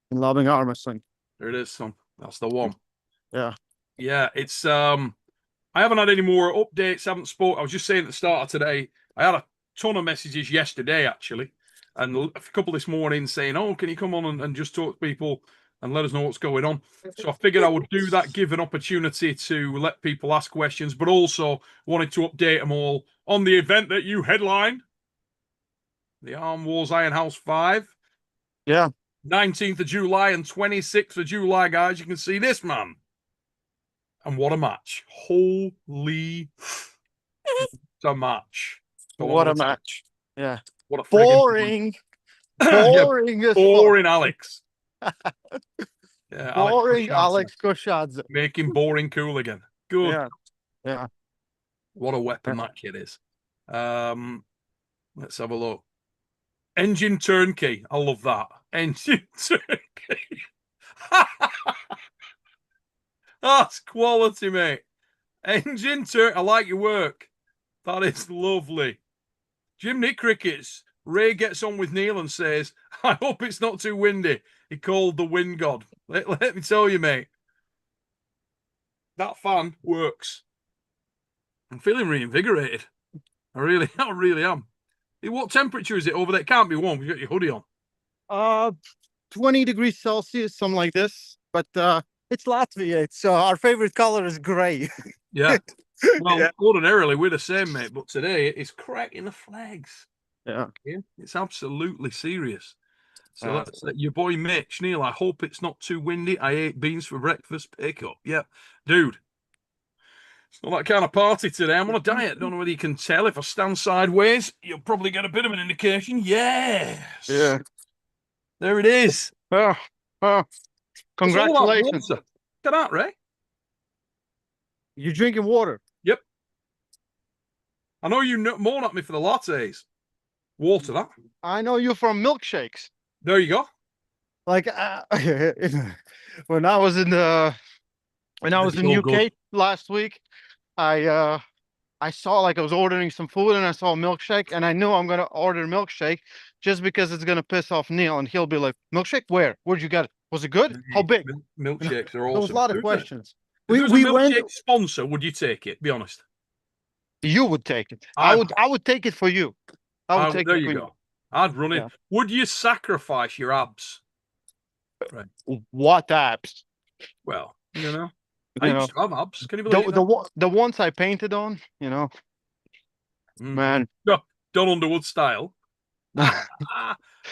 and loving arm wrestling. There it is, son. That's the one. Yeah, it's I haven't had any more updates, haven't spoke. I was just saying at the start of today, I had a ton of messages yesterday actually, and a couple this morning saying, "Oh, can you come on and just talk to people and let us know what's going on?" So I figured I would do that, give an opportunity to let people ask questions, but also wanted to update them all on the event that you headline, the Arm Wars Iron House 5. Yeah. 19th of July and 26th of July, guys. You can see this man. And what a match. Holy a match. What a match. Yeah. What a friggin' Boring. yeah, Boring as fuck. boring Alex. Yeah, Alex Boring Kushadze. Alex Koshadze. Making boring cool again. Good. Yeah. Yeah. What a weapon that kid is. Let's have a look. Engine turnkey. I love that. Engine turnkey. That's quality, mate. Engine turnkey. I like your work. That is lovely. Jimmy Crickets. Ray gets on with Neil and says, I hope it's not too windy. He called the wind god. Let me tell you, mate. That fan works. I'm feeling reinvigorated. I really am. What temperature is it over there? It can't be warm. You got your hoodie on. 20 degrees Celsius, something like this. But it's Latvia. It's our favorite color is gray. Yeah. Well, Yeah. ordinarily we're the same, mate, but today it's cracking the flags. Yeah. It's absolutely serious. So that's your boy Mitch. Neil, I hope it's not too windy. I ate beans for breakfast. Pick up. Yeah. Dude. It's not that kind of party today. I'm on a diet. Don't know whether you can tell. If I stand sideways, you'll probably get a bit of an indication. Yes. Yeah. There it is. Oh, congratulations. Look at that, Ray. You're drinking water. Yep. I know you moan at me for the lattes. Water, that. I know you from milkshakes. There you go. Like when I was in UK good. last week, I saw I was ordering some food and I saw a milkshake and I knew I'm gonna order milkshake just because it's gonna piss off Neil and he'll be like, milkshake where? Where'd you get it? Was it good? How big? Milkshakes are awesome. There was a lot of questions. If there was a milkshake sponsor, would you take it? Be honest. You would take it. I would take it for you. I would take it for you. There you go. I'd run it. Would you sacrifice your abs? Right. What abs? Well, I used to have abs. Can you believe the ones I painted on, man. No, Don Underwood style. Go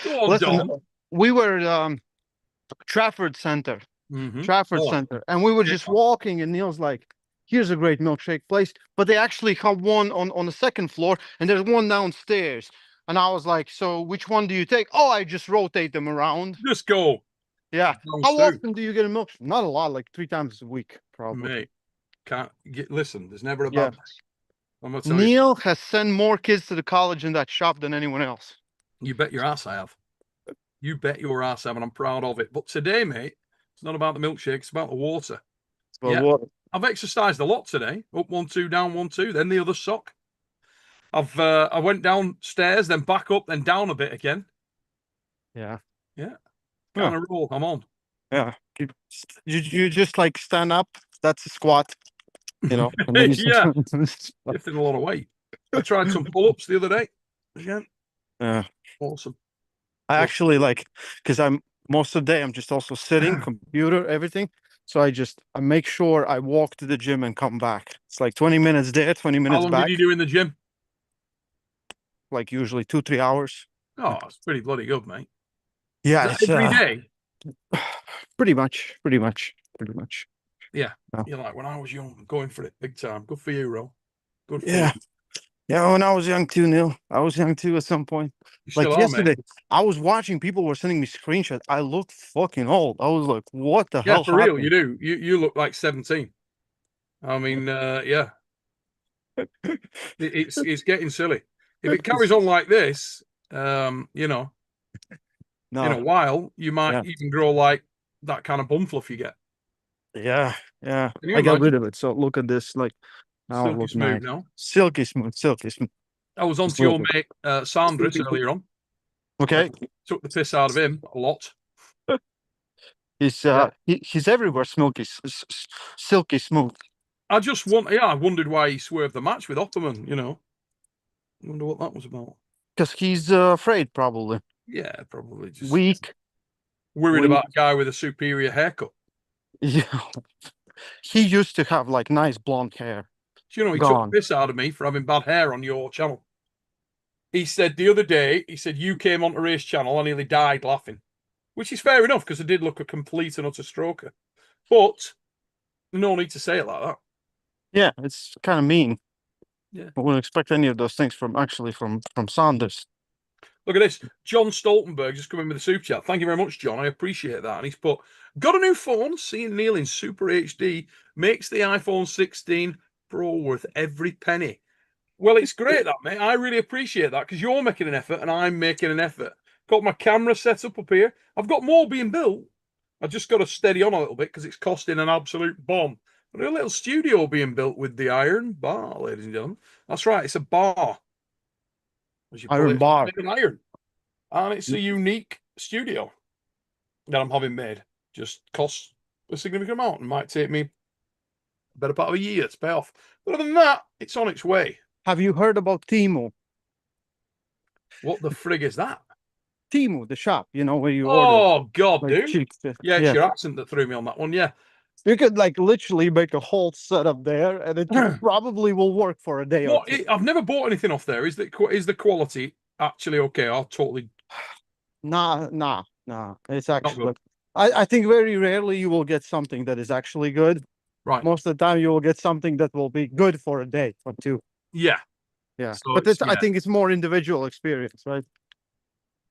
on, listen, Don. We were Trafford Center. Trafford Center. And we were just walking and Neil's like, here's a great milkshake place. But they actually have one on the second floor and there's one downstairs. And I was like, so which one do you take? Oh, I just rotate them around. Just go. Yeah. How often do you get a milkshake? Not a lot, like 3 times a week, probably. Mate, listen, there's never a bad day. Neil has sent more kids to the college in that shop than anyone else. You bet your ass I have. You bet your ass I have, and I'm proud of it. But today, mate, it's not about the milkshake, it's about the water. Water. I've exercised a lot today. Up 1, 2, down 1, 2, then the other sock. I went downstairs, then back up, then down a bit again. Yeah. Yeah. Kind of roll. I'm on. Yeah. You just stand up. That's a squat. Yeah. Lifting a lot of weight. I tried some pull-ups the other day. Again. Yeah. Awesome. I actually because I'm most of the day I'm just also sitting, computer, everything. So I make sure I walk to the gym and come back. It's like 20 minutes there, 20 minutes back. How long did you do in the gym? Like usually 2-3 hours. Oh, it's pretty bloody good, mate. Yeah, every day. Pretty much. Yeah, you're like when I was young, going for it big time. Good for you, Ro. Good for you. Yeah, when I was young too, Neil. I was young too at some point. Yesterday, I was watching, people were sending me screenshots. I look fucking old. I was like, what the hell? Yeah, for real, you do. You look like 17. I mean, yeah. It's getting silly. If it carries on like this, in a while, you might even grow like that kind of bum fluff you get. Yeah. I got rid of it. So look at this, now silky smooth now. Silky smooth. I was on to your mate Sandris earlier on. Okay. Took the piss out of him a lot. He's everywhere, silky smooth. I wondered why he swerved the match with Opperman, you know. I wonder what that was about. Because he's afraid, probably. Yeah, probably just Weak. worried about a guy with a superior haircut. Yeah. He used to have like nice blonde hair. Do you know, he took Gone. the piss out of me for having bad hair on your channel. He said the other day, you came onto Ray's channel, I nearly died laughing. Which is fair enough, because I did look a complete and utter stroker. But no need to say it like that. Yeah, it's kind of mean. Yeah. I wouldn't expect any of those things from Saunders. Look at this. John Stoltenberg just come in with a super chat. Thank you very much, John. I appreciate that. And he's put, got a new phone. Seeing Neil in Super HD makes the iPhone 16 Pro worth every penny. Well, it's great, that, mate. I really appreciate that, because you're making an effort and I'm making an effort. Got my camera set up here. I've got more being built. I just got to steady on a little bit because it's costing an absolute bomb. But a little studio being built with the iron bar, ladies and gentlemen. That's right. It's a bar. Iron bar. An iron. And it's a unique studio that I'm having made. Just costs a significant amount and might take me a better part of a year to pay off. But other than that, it's on its way. Have you heard about Temu? What the frig is that? Temu, the shop, you know, where you order. Oh, God, like dude. Yeah, it's your accent that threw me on that one, yeah. You could like literally make a whole setup there, and it probably will work for a day or two. I've never bought anything off there. Is the quality actually okay? I'll totally... Nah. It's actually... I think very rarely you will get something that is actually good. Right. Most of the time you will get something that will be good for a day or two. Yeah. Yeah. So but I think it's more individual experience, right?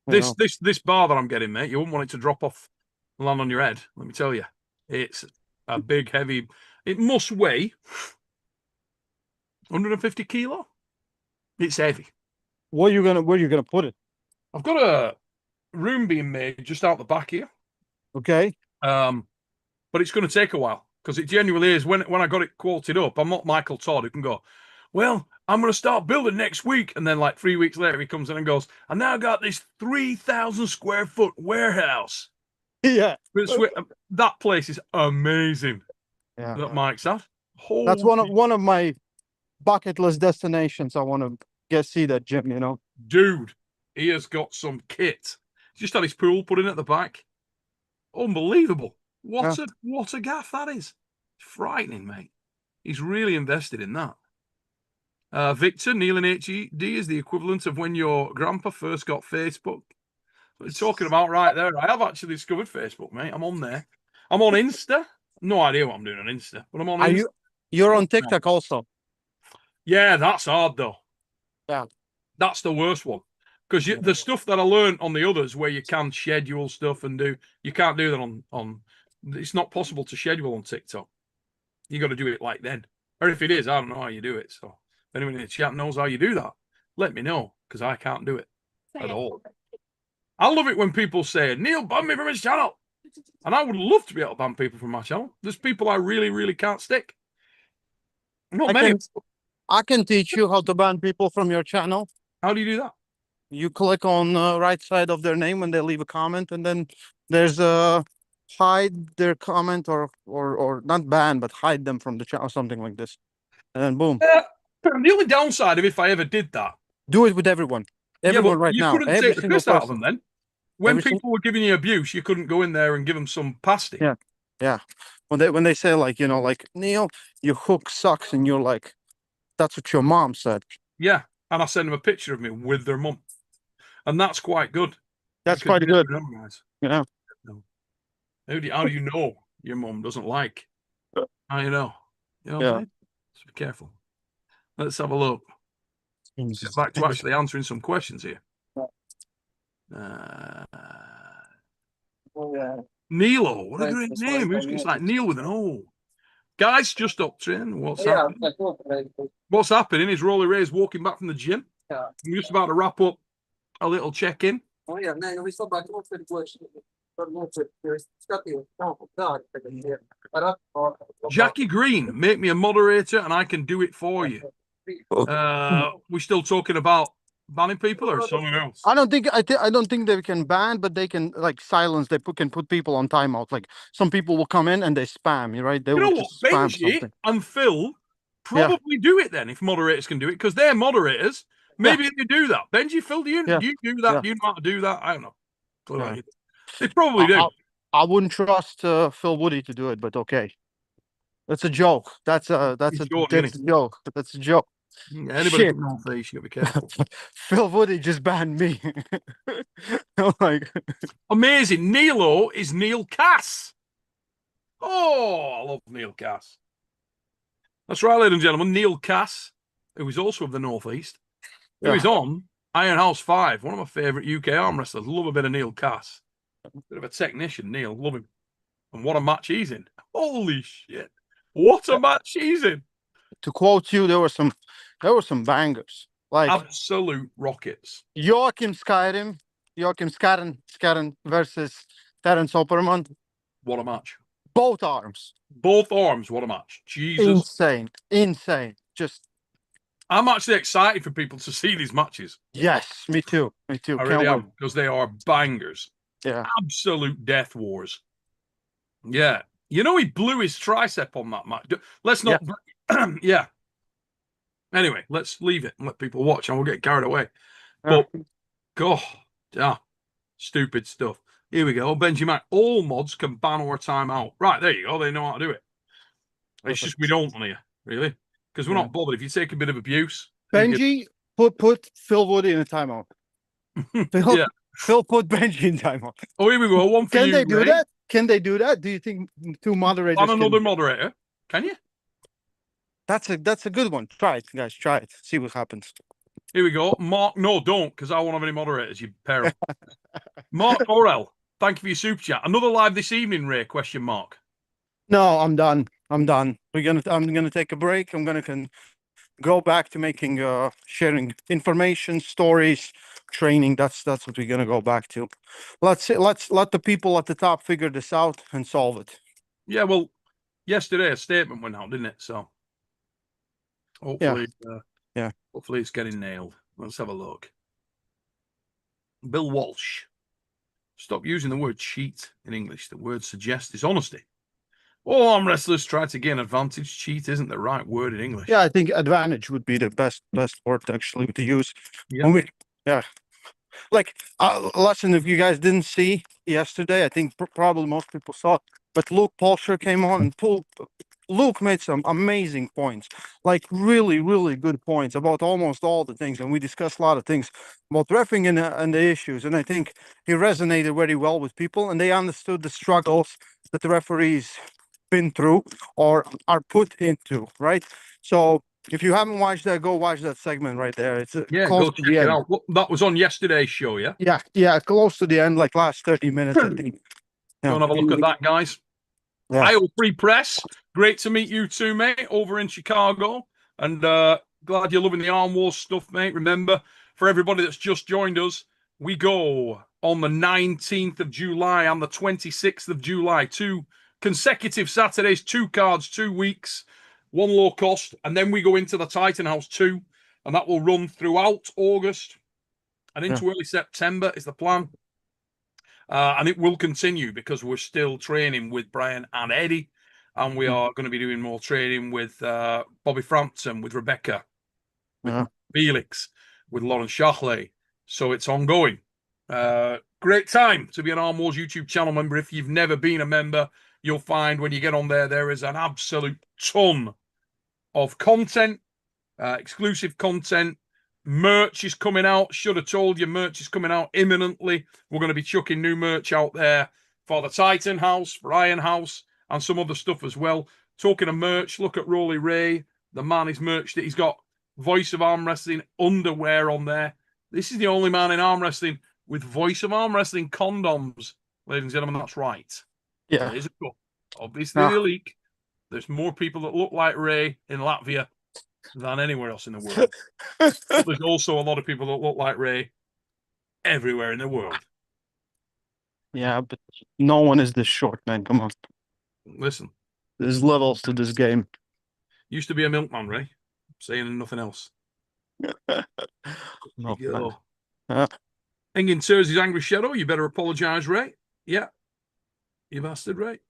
This bar that I'm getting, mate, you wouldn't want it to drop off and land on your head. Let me tell you. It's a big, heavy... It must weigh 150 kilo. It's heavy. Where are you gonna put it? I've got a room being made just out the back here. Okay. But it's going to take a while, because it genuinely is. When I got it quoted up, I'm not Michael Todd who can go, well, I'm going to start building next week. And then like 3 weeks later, he comes in and goes, I now got this 3,000 square foot warehouse. Yeah. That place is amazing. Yeah. That Mike's at. That's one of my bucket list destinations. I want to see that gym, you know. Dude, he has got some kit. Just had his pool put in at the back. Unbelievable. What a gaff that is. Frightening, mate. He's really invested in that. Victor, Neil in HED is the equivalent of when your grandpa first got Facebook. What you're talking about right there. I have actually discovered Facebook, mate. I'm on there. I'm on Insta. No idea what I'm doing on Insta, but I'm on Insta. You're on TikTok also? Yeah, that's hard though. Yeah. That's the worst one. Because the stuff that I learned on the others where you can schedule stuff and you can't do that on it's not possible to schedule on TikTok. You got to do it like then. Or if it is, I don't know how you do it. So if anyone in the chat knows how you do that, let me know, because I can't do it at all. I love it when people say, Neil, ban me from his channel. And I would love to be able to ban people from my channel. There's people I really, really can't stick. Not many. I can teach you how to ban people from your channel. How do you do that? You click on the right side of their name when they leave a comment, and then there's a hide their comment or not ban, but hide them from the channel, something like this. And then boom. The only downside of if I ever did that. Do it with everyone. Everyone right now. You couldn't take the piss out of them then. When people were giving you abuse, you couldn't go in there and give them some pasty. Yeah. Yeah. When they say like, you know, like, Neil, your hook sucks, and you're like, that's what your mom said. Yeah. And I send them a picture of me with their mum. And that's quite good. That's quite good. Yeah. How do you know your mum doesn't like? How you know? You know what I'm saying? So be careful. Let's have a look. Get back to actually answering some questions here. Nilo, what a great name. It's like Neil with an O. Guys, just up train. What's happening is Roly Ray is walking back from the gym. I'm just about to wrap up a little check-in. Jackie Green, make me a moderator and I can do it for you. We're still talking about banning people or something else? I don't think they can ban, but they can like silence. Can put people on timeout. Like some people will come in and they spam. You right? They You will know what? just spam Benji something. and Phil Yeah, probably do it then if moderators can do it because they're moderators. yeah, Maybe they do that. Benji, Phil, yeah, do you do that? yeah, Do you know how to do that? I don't know. yeah. They probably I do. I, I wouldn't trust Phil Woody to do it, but okay. That's a joke. He's short, isn't That's a joke. That's a joke. he? Yeah, anybody Shit. from North East, you gotta be careful. Phil Woody just banned me. I'm like, Amazing. Nilo is Neil Cass. Oh, I love Neil Cass. That's right, ladies and gentlemen. Neil Cass, who is also of the North East, who is yeah. on Iron House 5, one of my favourite UK arm wrestlers. Love a bit of Neil Cass. Bit of a technician, Neil. Love him. And what a match he's in. Holy shit. What a match he's in. To quote you, there were some bangers. Like Absolute rockets. Joachim Skaren versus Terence Opperman. What a match. Both arms. Both arms, what a match. Jesus. Insane. Insane. Just I'm actually excited for people to see these matches. yes, me too. Me too. I Can't really wait. am, because they are bangers. Yeah. Absolute death wars. Yeah. You know, he blew his tricep on that match. Let's not. Yeah. Anyway, let's leave it and let people watch and we'll get carried away. Yeah. But, God, yeah, stupid stuff. Here we go. Benji Mac. All mods can ban or time out. Right, there you go. They know how to do it. It's just we don't on here, really. Because we're not bothered. If you take a bit of abuse. Benji put Phil Woody in a timeout. Yeah. Phil put Benji in timeout. Oh, here we go. One for Can you, they do Ray. that? Can they do that? Do you think two moderators On another can... moderator. Can you? That's a good one. Try it, guys. Try it. See what happens. Here we go. Mark, no, don't, because I won't have any moderators, you pair 'em. Mark Orell, thank you for your super chat. Another live this evening, Ray? Question mark. No, I'm done. I'm done. I'm gonna take a break. I'm gonna go back to making sharing information, stories, training. That's what we're gonna go back to. Let's let the people at the top figure this out and solve it. Yeah, well, yesterday a statement went out, didn't it? So hopefully, yeah. Hopefully it's getting nailed. Let's have a look. Bill Walsh. Stop using the word cheat in English. The word suggest is honesty. All arm wrestlers try to gain advantage. Cheat isn't the right word in English. Yeah, I think advantage would be the best word actually to use. Yeah. Yeah. Like, listen, if you guys didn't see yesterday, I think probably most people saw it, but Luke Polsher came on and Luke made some amazing points, like really, really good points about almost all the things. And we discussed a lot of things about reffing and the issues. And I think he resonated very well with people and they understood the struggles that the referees been through or are put into, right? So if you haven't watched that, go watch that segment right there. It's close go to check the it end. out. That was on yesterday's show, yeah? Yeah, close to the end, like last 30 minutes, I think. Go and have a look at that, guys. Yeah. Iowa Free Press. Great to meet you too, mate, over in Chicago. And glad you're loving the Arm Wars stuff, mate. Remember, for everybody that's just joined us, we go on the 19th of July and the 26th of July. 2 consecutive Saturdays, 2 cards, 2 weeks, 1 low cost. And then we go into the Titan House 2. And that will run throughout August and into early September is the plan. And it will continue because we're still training with Brian and Eddie. And we are going to be doing more training with Bobby Frampton, with Rebecca, with Felix, with Lauren Shockley. So it's ongoing. Great time to be an Arm Wars YouTube channel member. If you've never been a member, you'll find when you get on there, there is an absolute ton of content, exclusive content. Merch is coming out. Should have told you, merch is coming out imminently. We're going to be chucking new merch out there for the Titan House, for Iron House, and some other stuff as well. Talking of merch, look at Roly Ray. The man is merched. He's got Voice of Arm Wrestling underwear on there. This is the only man in arm wrestling with Voice of Arm Wrestling condoms. Ladies and gentlemen, that's right. Yeah. There's a go. Obviously, the leak. There's more people that look like Ray in Latvia than anywhere else in the world. But there's also a lot of people that look like Ray everywhere in the world. Yeah, but no one is this short, man. Come on. Listen. There's levels to this game. Used to be a milkman, Ray. Saying nothing else. No, You man. go. Engin Thursday's Angry Shadow, you better apologise, Ray. Yeah, you bastard, Ray.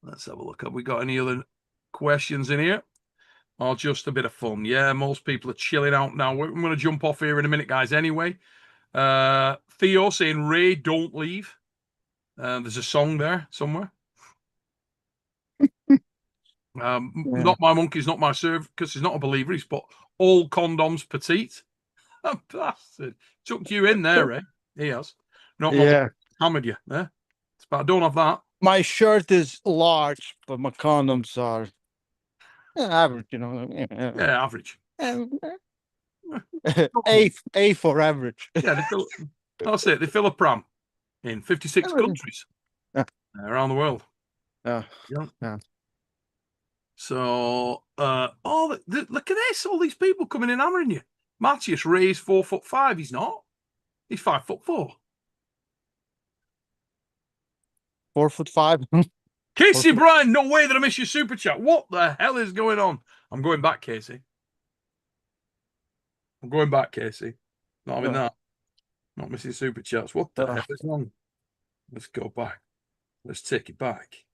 Let's have a look. Have we got any other questions in here? Or just a bit of fun? Yeah, most people are chilling out now. We're going to jump off here in a minute, guys, anyway. Theo saying, Ray, don't leave. There's a song there somewhere. Yeah. Not my monkeys, not my serve, because he's not a believer. He's put all condoms petite. Bastard. Took you in there, Ray. He has. Not my Yeah. hammered you there. But I don't have that. My shirt is large, but my condoms are average, you know. Yeah, average. A for average. Yeah, that's it. They fill a pram in 56 countries Yeah. around the world. Yeah. Yeah. Yeah. So, look at this. All these people coming in hammering you. Matthias Ray's 4'5". He's not. He's 5'4". 4'5". Casey Bryan, no way that I missed your super chat. What the hell is going on? I'm going back, Casey. I'm going back, Casey. Not having that. Not missing super chats. What the hell is wrong? Let's go back. Let's take it back.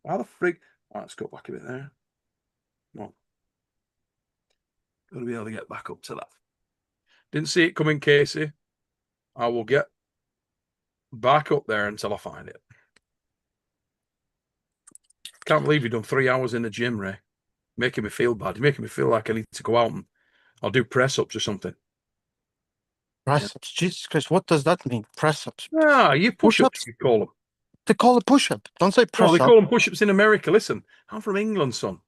How the frig? Right, let's go back a bit there. No. Got to be able to get back up to that. Didn't see it coming, Casey. I will get back up there until I find it. Can't believe you've done 3 hours in the gym, Ray. Making me feel bad. You're making me feel like I need to go out and I'll do press ups or something. Press ups. Jesus Christ, what does that mean? Press ups. Ah, you push ups, you call them. They call it push up. Don't say press No, they up. call them push ups in America. Listen, I'm from England, son.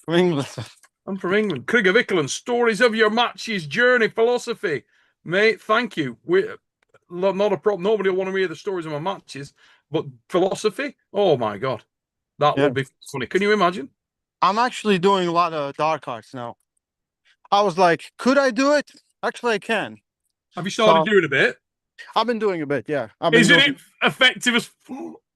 From England. I'm from England. Krieger Vickeland, stories of your matches, journey, philosophy. Mate, thank you. We're not a problem. Nobody will want to hear the stories of my matches, but philosophy? Oh my God. That will be funny. Can you imagine? I'm actually doing a lot of dark arts now. I was like, could I do it? Actually, I can. Have you started doing a bit? I've been doing a bit, yeah. Isn't it effective as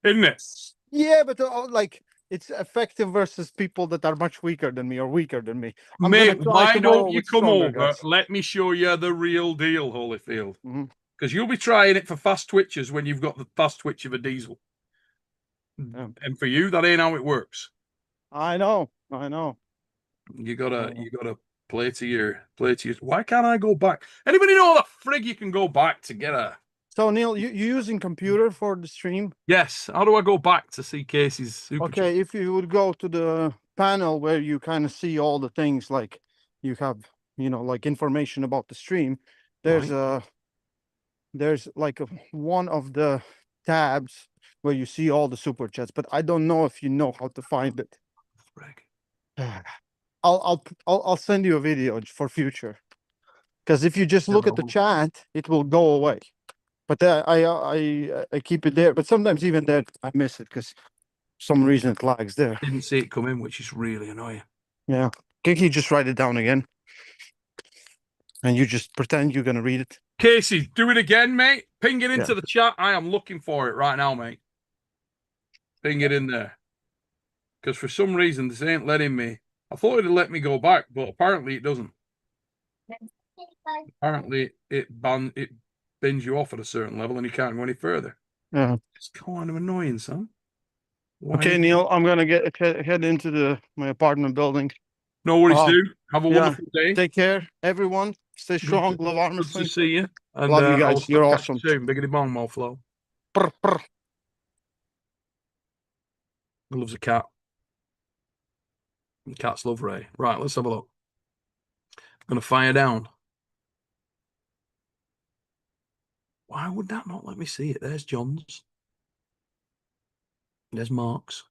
isn't it? Yeah, but like it's effective versus people that are much weaker than me or weaker than me. Mate, why don't you come over? Guys. Let me show you the real deal, Holyfield. Because you'll be trying it for fast twitches when you've got the fast twitch of a diesel. Yeah. And for you, that ain't how it works. I know. You gotta play to your. Why can't I go back? Anybody know the frig you can go back to get a? So Neil, you using computer for the stream? Yes. How do I go back to see Casey's super? Okay, if you would go to the panel where you kind of see all the things, like you have, like information about the stream. There's like one of the tabs where you see all the super chats, but I don't know if you know how to find it. I'll send you a video for future, because if you just look at the chat, it will go away. But I keep it there. But sometimes even there I miss it because some reason it lags there. Didn't see it come in, which is really annoying. Yeah, can you just write it down again? And you just pretend you're gonna read it. Casey, do it again, mate. Ping it into the chat. I am looking for it right now, mate. Ping it in there. Because for some reason, this ain't letting me. I thought it'd let me go back, but apparently it doesn't. Apparently it bins you off at a certain level and you can't go any further. Yeah. It's kind of annoying, son. Okay, Neil, I'm gonna head into my apartment building. No worries, dude. Have a wonderful day. Take care, everyone. Stay strong. Love Armwrestling. Good to see you. And, love you guys. You're awesome. Soon. Biggity bong, more flow. Brr, brr. He loves a cat. And cats love Ray. Right, let's have a look. I'm gonna fire down. Why would that not let me see it? There's John's. There's Mark's.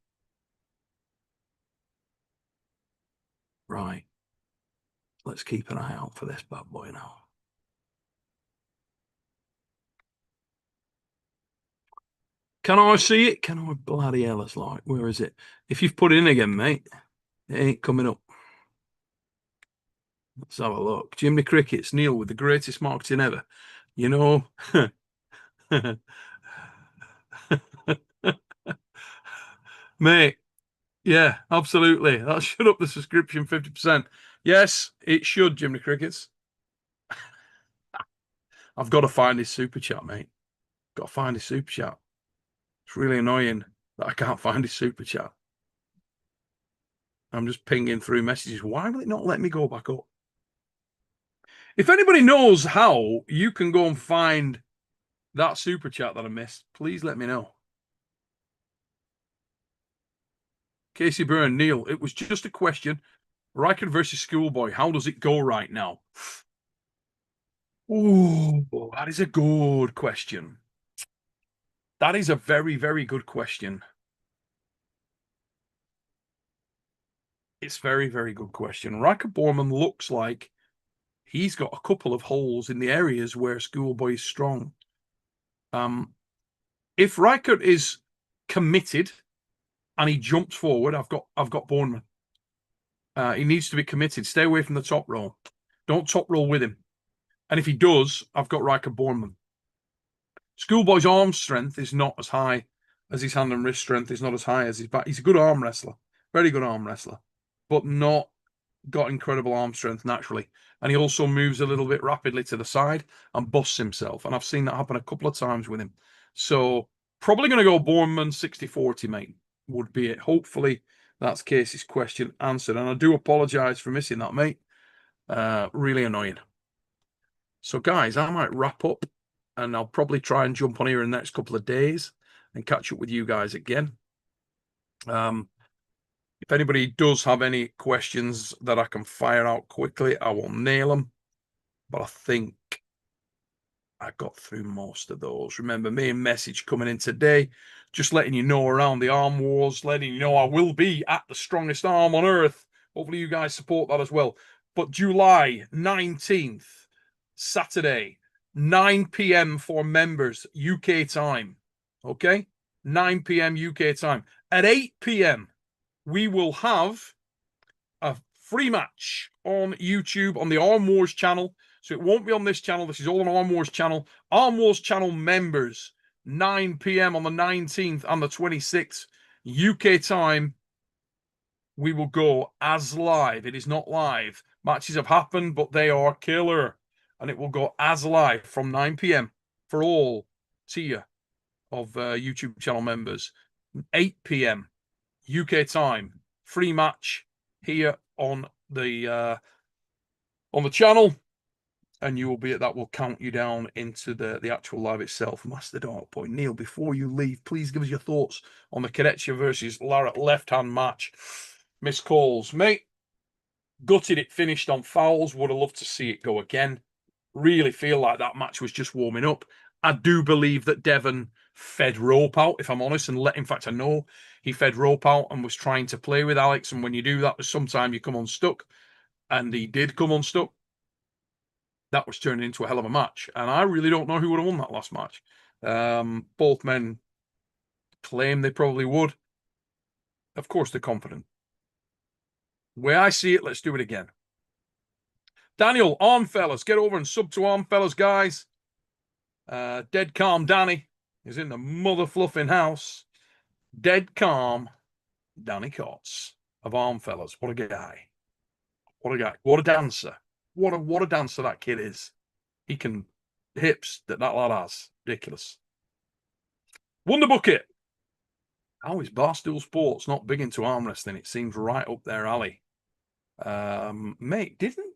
Right. Let's keep an eye out for this bad boy now. Can I see it? Can I bloody hell? It's like, where is it? If you've put it in again, mate, it ain't coming up. Let's have a look. Jimmy Crickets, Neil with the greatest marketing ever. You know, mate, Yeah, absolutely. That should up the subscription 50%. Yes, it should, Jimmy Crickets. I've got to find his super chat, mate. Got to find his super chat. It's really annoying that I can't find his super chat. I'm just pinging through messages. Why will it not let me go back up? If anybody knows how you can go and find that super chat that I missed, please let me know. Casey Byrne, Neil, it was just a question. Riker versus Schoolboy, how does it go right now? Oh, that is a good question. That is a very, very good question. It's very, very good question. Riker Borman looks like he's got a couple of holes in the areas where Schoolboy is strong. If Riker is committed and he jumps forward, I've got Bournemouth. He needs to be committed. Stay away from the top roll. Don't top roll with him. And if he does, I've got Riker Bournemouth. Schoolboy's arm strength is not as high as his hand and wrist strength. Is not as high as his back. He's a good arm wrestler, very good arm wrestler, but not got incredible arm strength naturally. And he also moves a little bit rapidly to the side and busts himself. And I've seen that happen a couple of times with him. So probably going to go Bournemouth 60-40, mate, would be it. Hopefully that's Casey's question answered. And I do apologize for missing that, mate. Really annoying. So, guys, I might wrap up and I'll probably try and jump on here in the next couple of days and catch up with you guys again. If anybody does have any questions that I can fire out quickly, I will nail them. But I think I got through most of those. Remember, main message coming in today, just letting you know around the Arm Wars, letting you know I will be at the strongest arm on earth. Hopefully you guys support that as well. But July 19th, Saturday, 9 p.m. for members, UK time. Okay? 9 p.m. UK time. At 8 p.m., we will have a free match on YouTube on the Arm Wars channel. So it won't be on this channel. This is all on Arm Wars channel. Arm Wars channel members, 9 p.m. on the 19th and the 26th UK time. We will go as live. It is not live. Matches have happened, but they are killer. And it will go as live from 9 p.m. for all tier of YouTube channel members. 8 p.m. UK time. Free match here on the channel, and you will be at that. Will count you down into the actual live itself. Master Dark Point, Neil, before you leave, please give us your thoughts on the Kadetsia versus Lara left hand match. Miss calls, mate. Gutted it finished on fouls. Would have loved to see it go again. Really feel like that match was just warming up. I do believe that Devon fed rope out, if I'm honest, and in fact, I know he fed rope out and was trying to play with Alex. And when you do that, sometimes you come unstuck. And he did come unstuck. That was turning into a hell of a match. And I really don't know who would have won that last match. Both men claim they probably would. Of course, they're confident. The way I see it, let's do it again. Daniel, Arm Fellas, get over and sub to Arm Fellas, guys. Dead Calm Danny is in the mother fluffing house. Dead Calm Danny Kotz of Arm Fellas. What a guy. What a guy. What a dancer. What a dancer that kid is. He can hips that lad has. Ridiculous. Wonder Bucket. How is Barstool Sports not big into arm wrestling? It seems right up their alley. Mate, didn't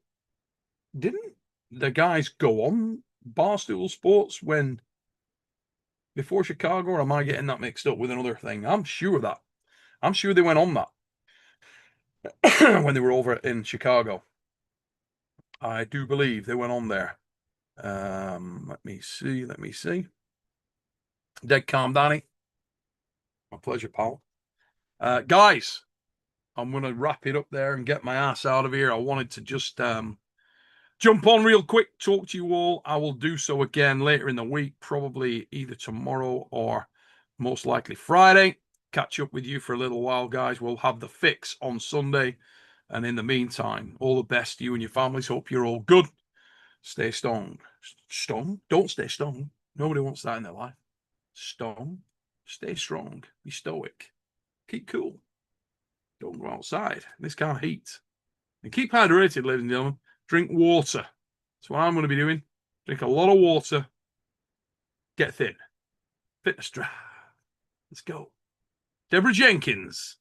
the guys go on Barstool Sports when before Chicago, or am I getting that mixed up with another thing? I'm sure that. I'm sure they went on that when they were over in Chicago. I do believe they went on there. Let me see. Dead Calm Danny. My pleasure, pal. Guys, I'm going to wrap it up there and get my ass out of here. I wanted to just jump on real quick, talk to you all. I will do so again later in the week, probably either tomorrow or most likely Friday. Catch up with you for a little while, guys. We'll have the fix on Sunday. And in the meantime, all the best to you and your families. Hope you're all good. Stay strong. Strong? Don't stay strong. Nobody wants that in their life. Strong. Stay strong. Be stoic. Keep cool. Don't go outside. This kind of heat. And keep hydrated, ladies and gentlemen. Drink water. That's what I'm going to be doing. Drink a lot of water. Get thin. Fitness drive. Let's go. Deborah Jenkins.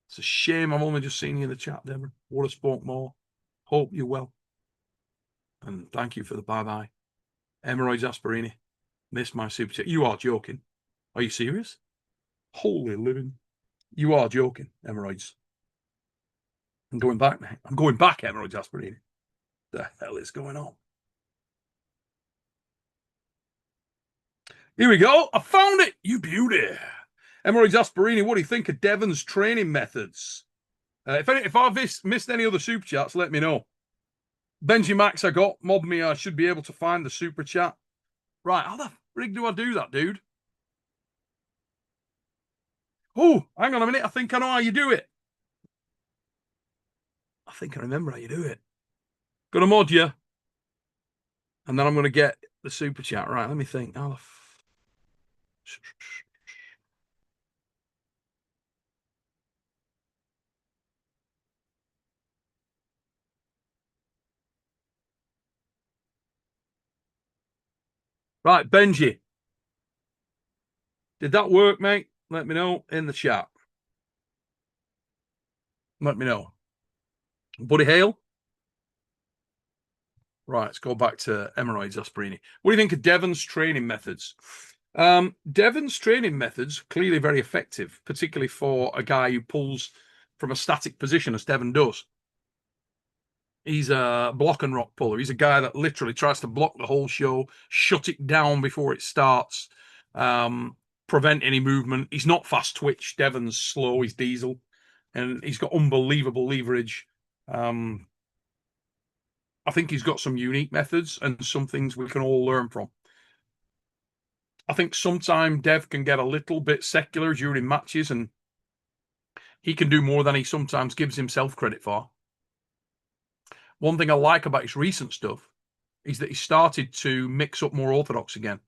It's a shame I've only just seen you in the chat, Deborah. Would have spoke more. Hope you're well. And thank you for the bye-bye. Hemorrhoids Asperini. Missed my super chat. You are joking. Are you serious? Holy living. You are joking, hemorrhoids. I'm going back, mate. I'm going back, hemorrhoids Asperini. The hell is going on? Here we go. I found it. You beauty. Hemorrhoids Asperini, what do you think of Devon's training methods? If I've missed any other super chats, let me know. Benji Max, I got. Mob me. I should be able to find the super chat. Right. How the frig do I do that, dude? Oh, hang on a minute. I think I know how you do it. I think I remember how you do it. Gonna mod you. And then I'm going to get the super chat. Right. Let me think. Right, Benji. Did that work, mate? Let me know in the chat. Let me know. Buddy Hale. Right, let's go back to Hemorrhoids Asperini. What do you think of Devon's training methods? Devon's training methods clearly very effective, particularly for a guy who pulls from a static position, as Devon does. He's a block and rock puller. He's a guy that literally tries to block the whole show, shut it down before it starts, prevent any movement. He's not fast twitch. Devon's slow. He's diesel. And he's got unbelievable leverage. I think he's got some unique methods and some things we can all learn from. I think sometimes Dev can get a little bit secular during matches, and he can do more than he sometimes gives himself credit for. One thing I like about his recent stuff is that he started to mix up more orthodox again.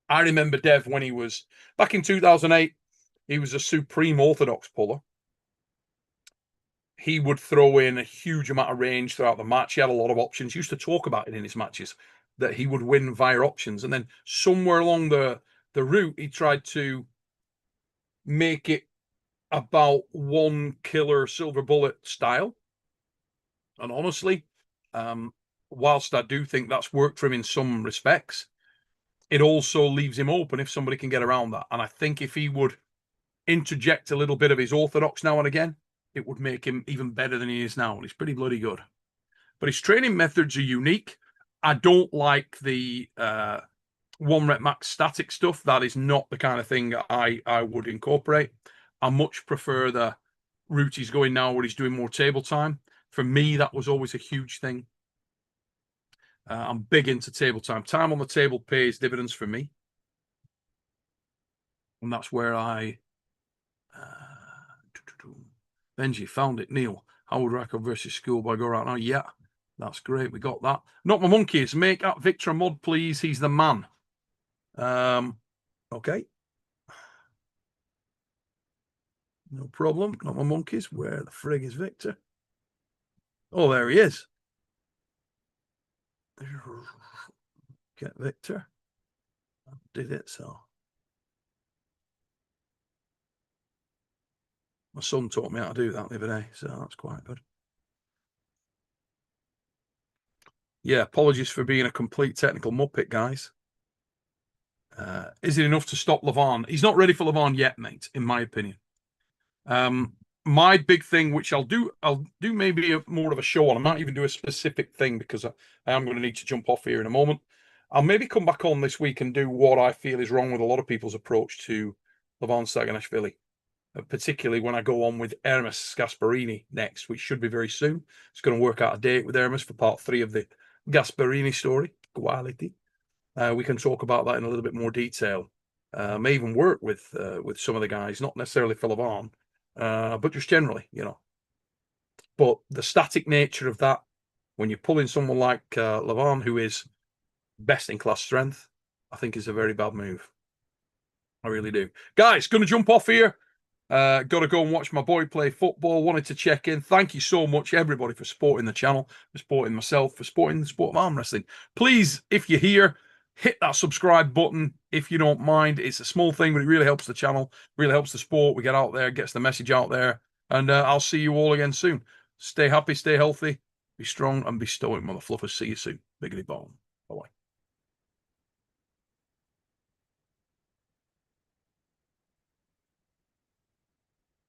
I remember Dev when he was back in 2008, he was a supreme orthodox puller. He would throw in a huge amount of range throughout the match. He had a lot of options. He used to talk about it in his matches, that he would win via options. And then somewhere along the route, he tried to make it about one killer silver bullet style. And honestly, whilst I do think that's worked for him in some respects, it also leaves him open if somebody can get around that. And I think if he would interject a little bit of his orthodox now and again, it would make him even better than he is now. And he's pretty bloody good. But his training methods are unique. I don't like the one rep max static stuff. That is not the kind of thing I would incorporate. I much prefer the route he's going now where he's doing more table time. For me, that was always a huge thing. I'm big into table time. Time on the table pays dividends for me. And that's where I... Benji found it. Neil, Howard Racker versus Schoolboy go right now. Yeah, that's great. We got that. Not my monkeys. Make up Victor a mod, please. He's the man. Okay. No problem. Not my monkeys. Where the frig is Victor? Oh, there he is. Get Victor. I did it, so. My son taught me how to do that the other day, so that's quite good. Yeah, apologies for being a complete technical muppet, guys. Is it enough to stop Levon? He's not ready for Levon yet, mate, in my opinion. My big thing, which I'll do maybe more of a show on. I might even do a specific thing because I am going to need to jump off here in a moment. I'll maybe come back on this week and do what I feel is wrong with a lot of people's approach to Levon Saganashvili, particularly when I go on with Hermes Gasparini next, which should be very soon. It's going to work out a date with Hermes for part 3 of the Gasparini story, Quality. We can talk about that in a little bit more detail. May even work with some of the guys, not necessarily for Levon, but just generally, you know. But the static nature of that, when you're pulling someone like Levon, who is best in class strength, I think is a very bad move. I really do. Guys, going to jump off here. Got to go and watch my boy play football. Wanted to check in. Thank you so much, everybody, for supporting the channel, for supporting myself, for supporting the sport of arm wrestling. Please, if you're here, hit that subscribe button if you don't mind. It's a small thing, but it really helps the channel, really helps the sport. We get out there, gets the message out there. And I'll see you all again soon. Stay happy, stay healthy, be strong, and be stoic, mother fluffers. See you soon. Biggity bone. Bye-bye.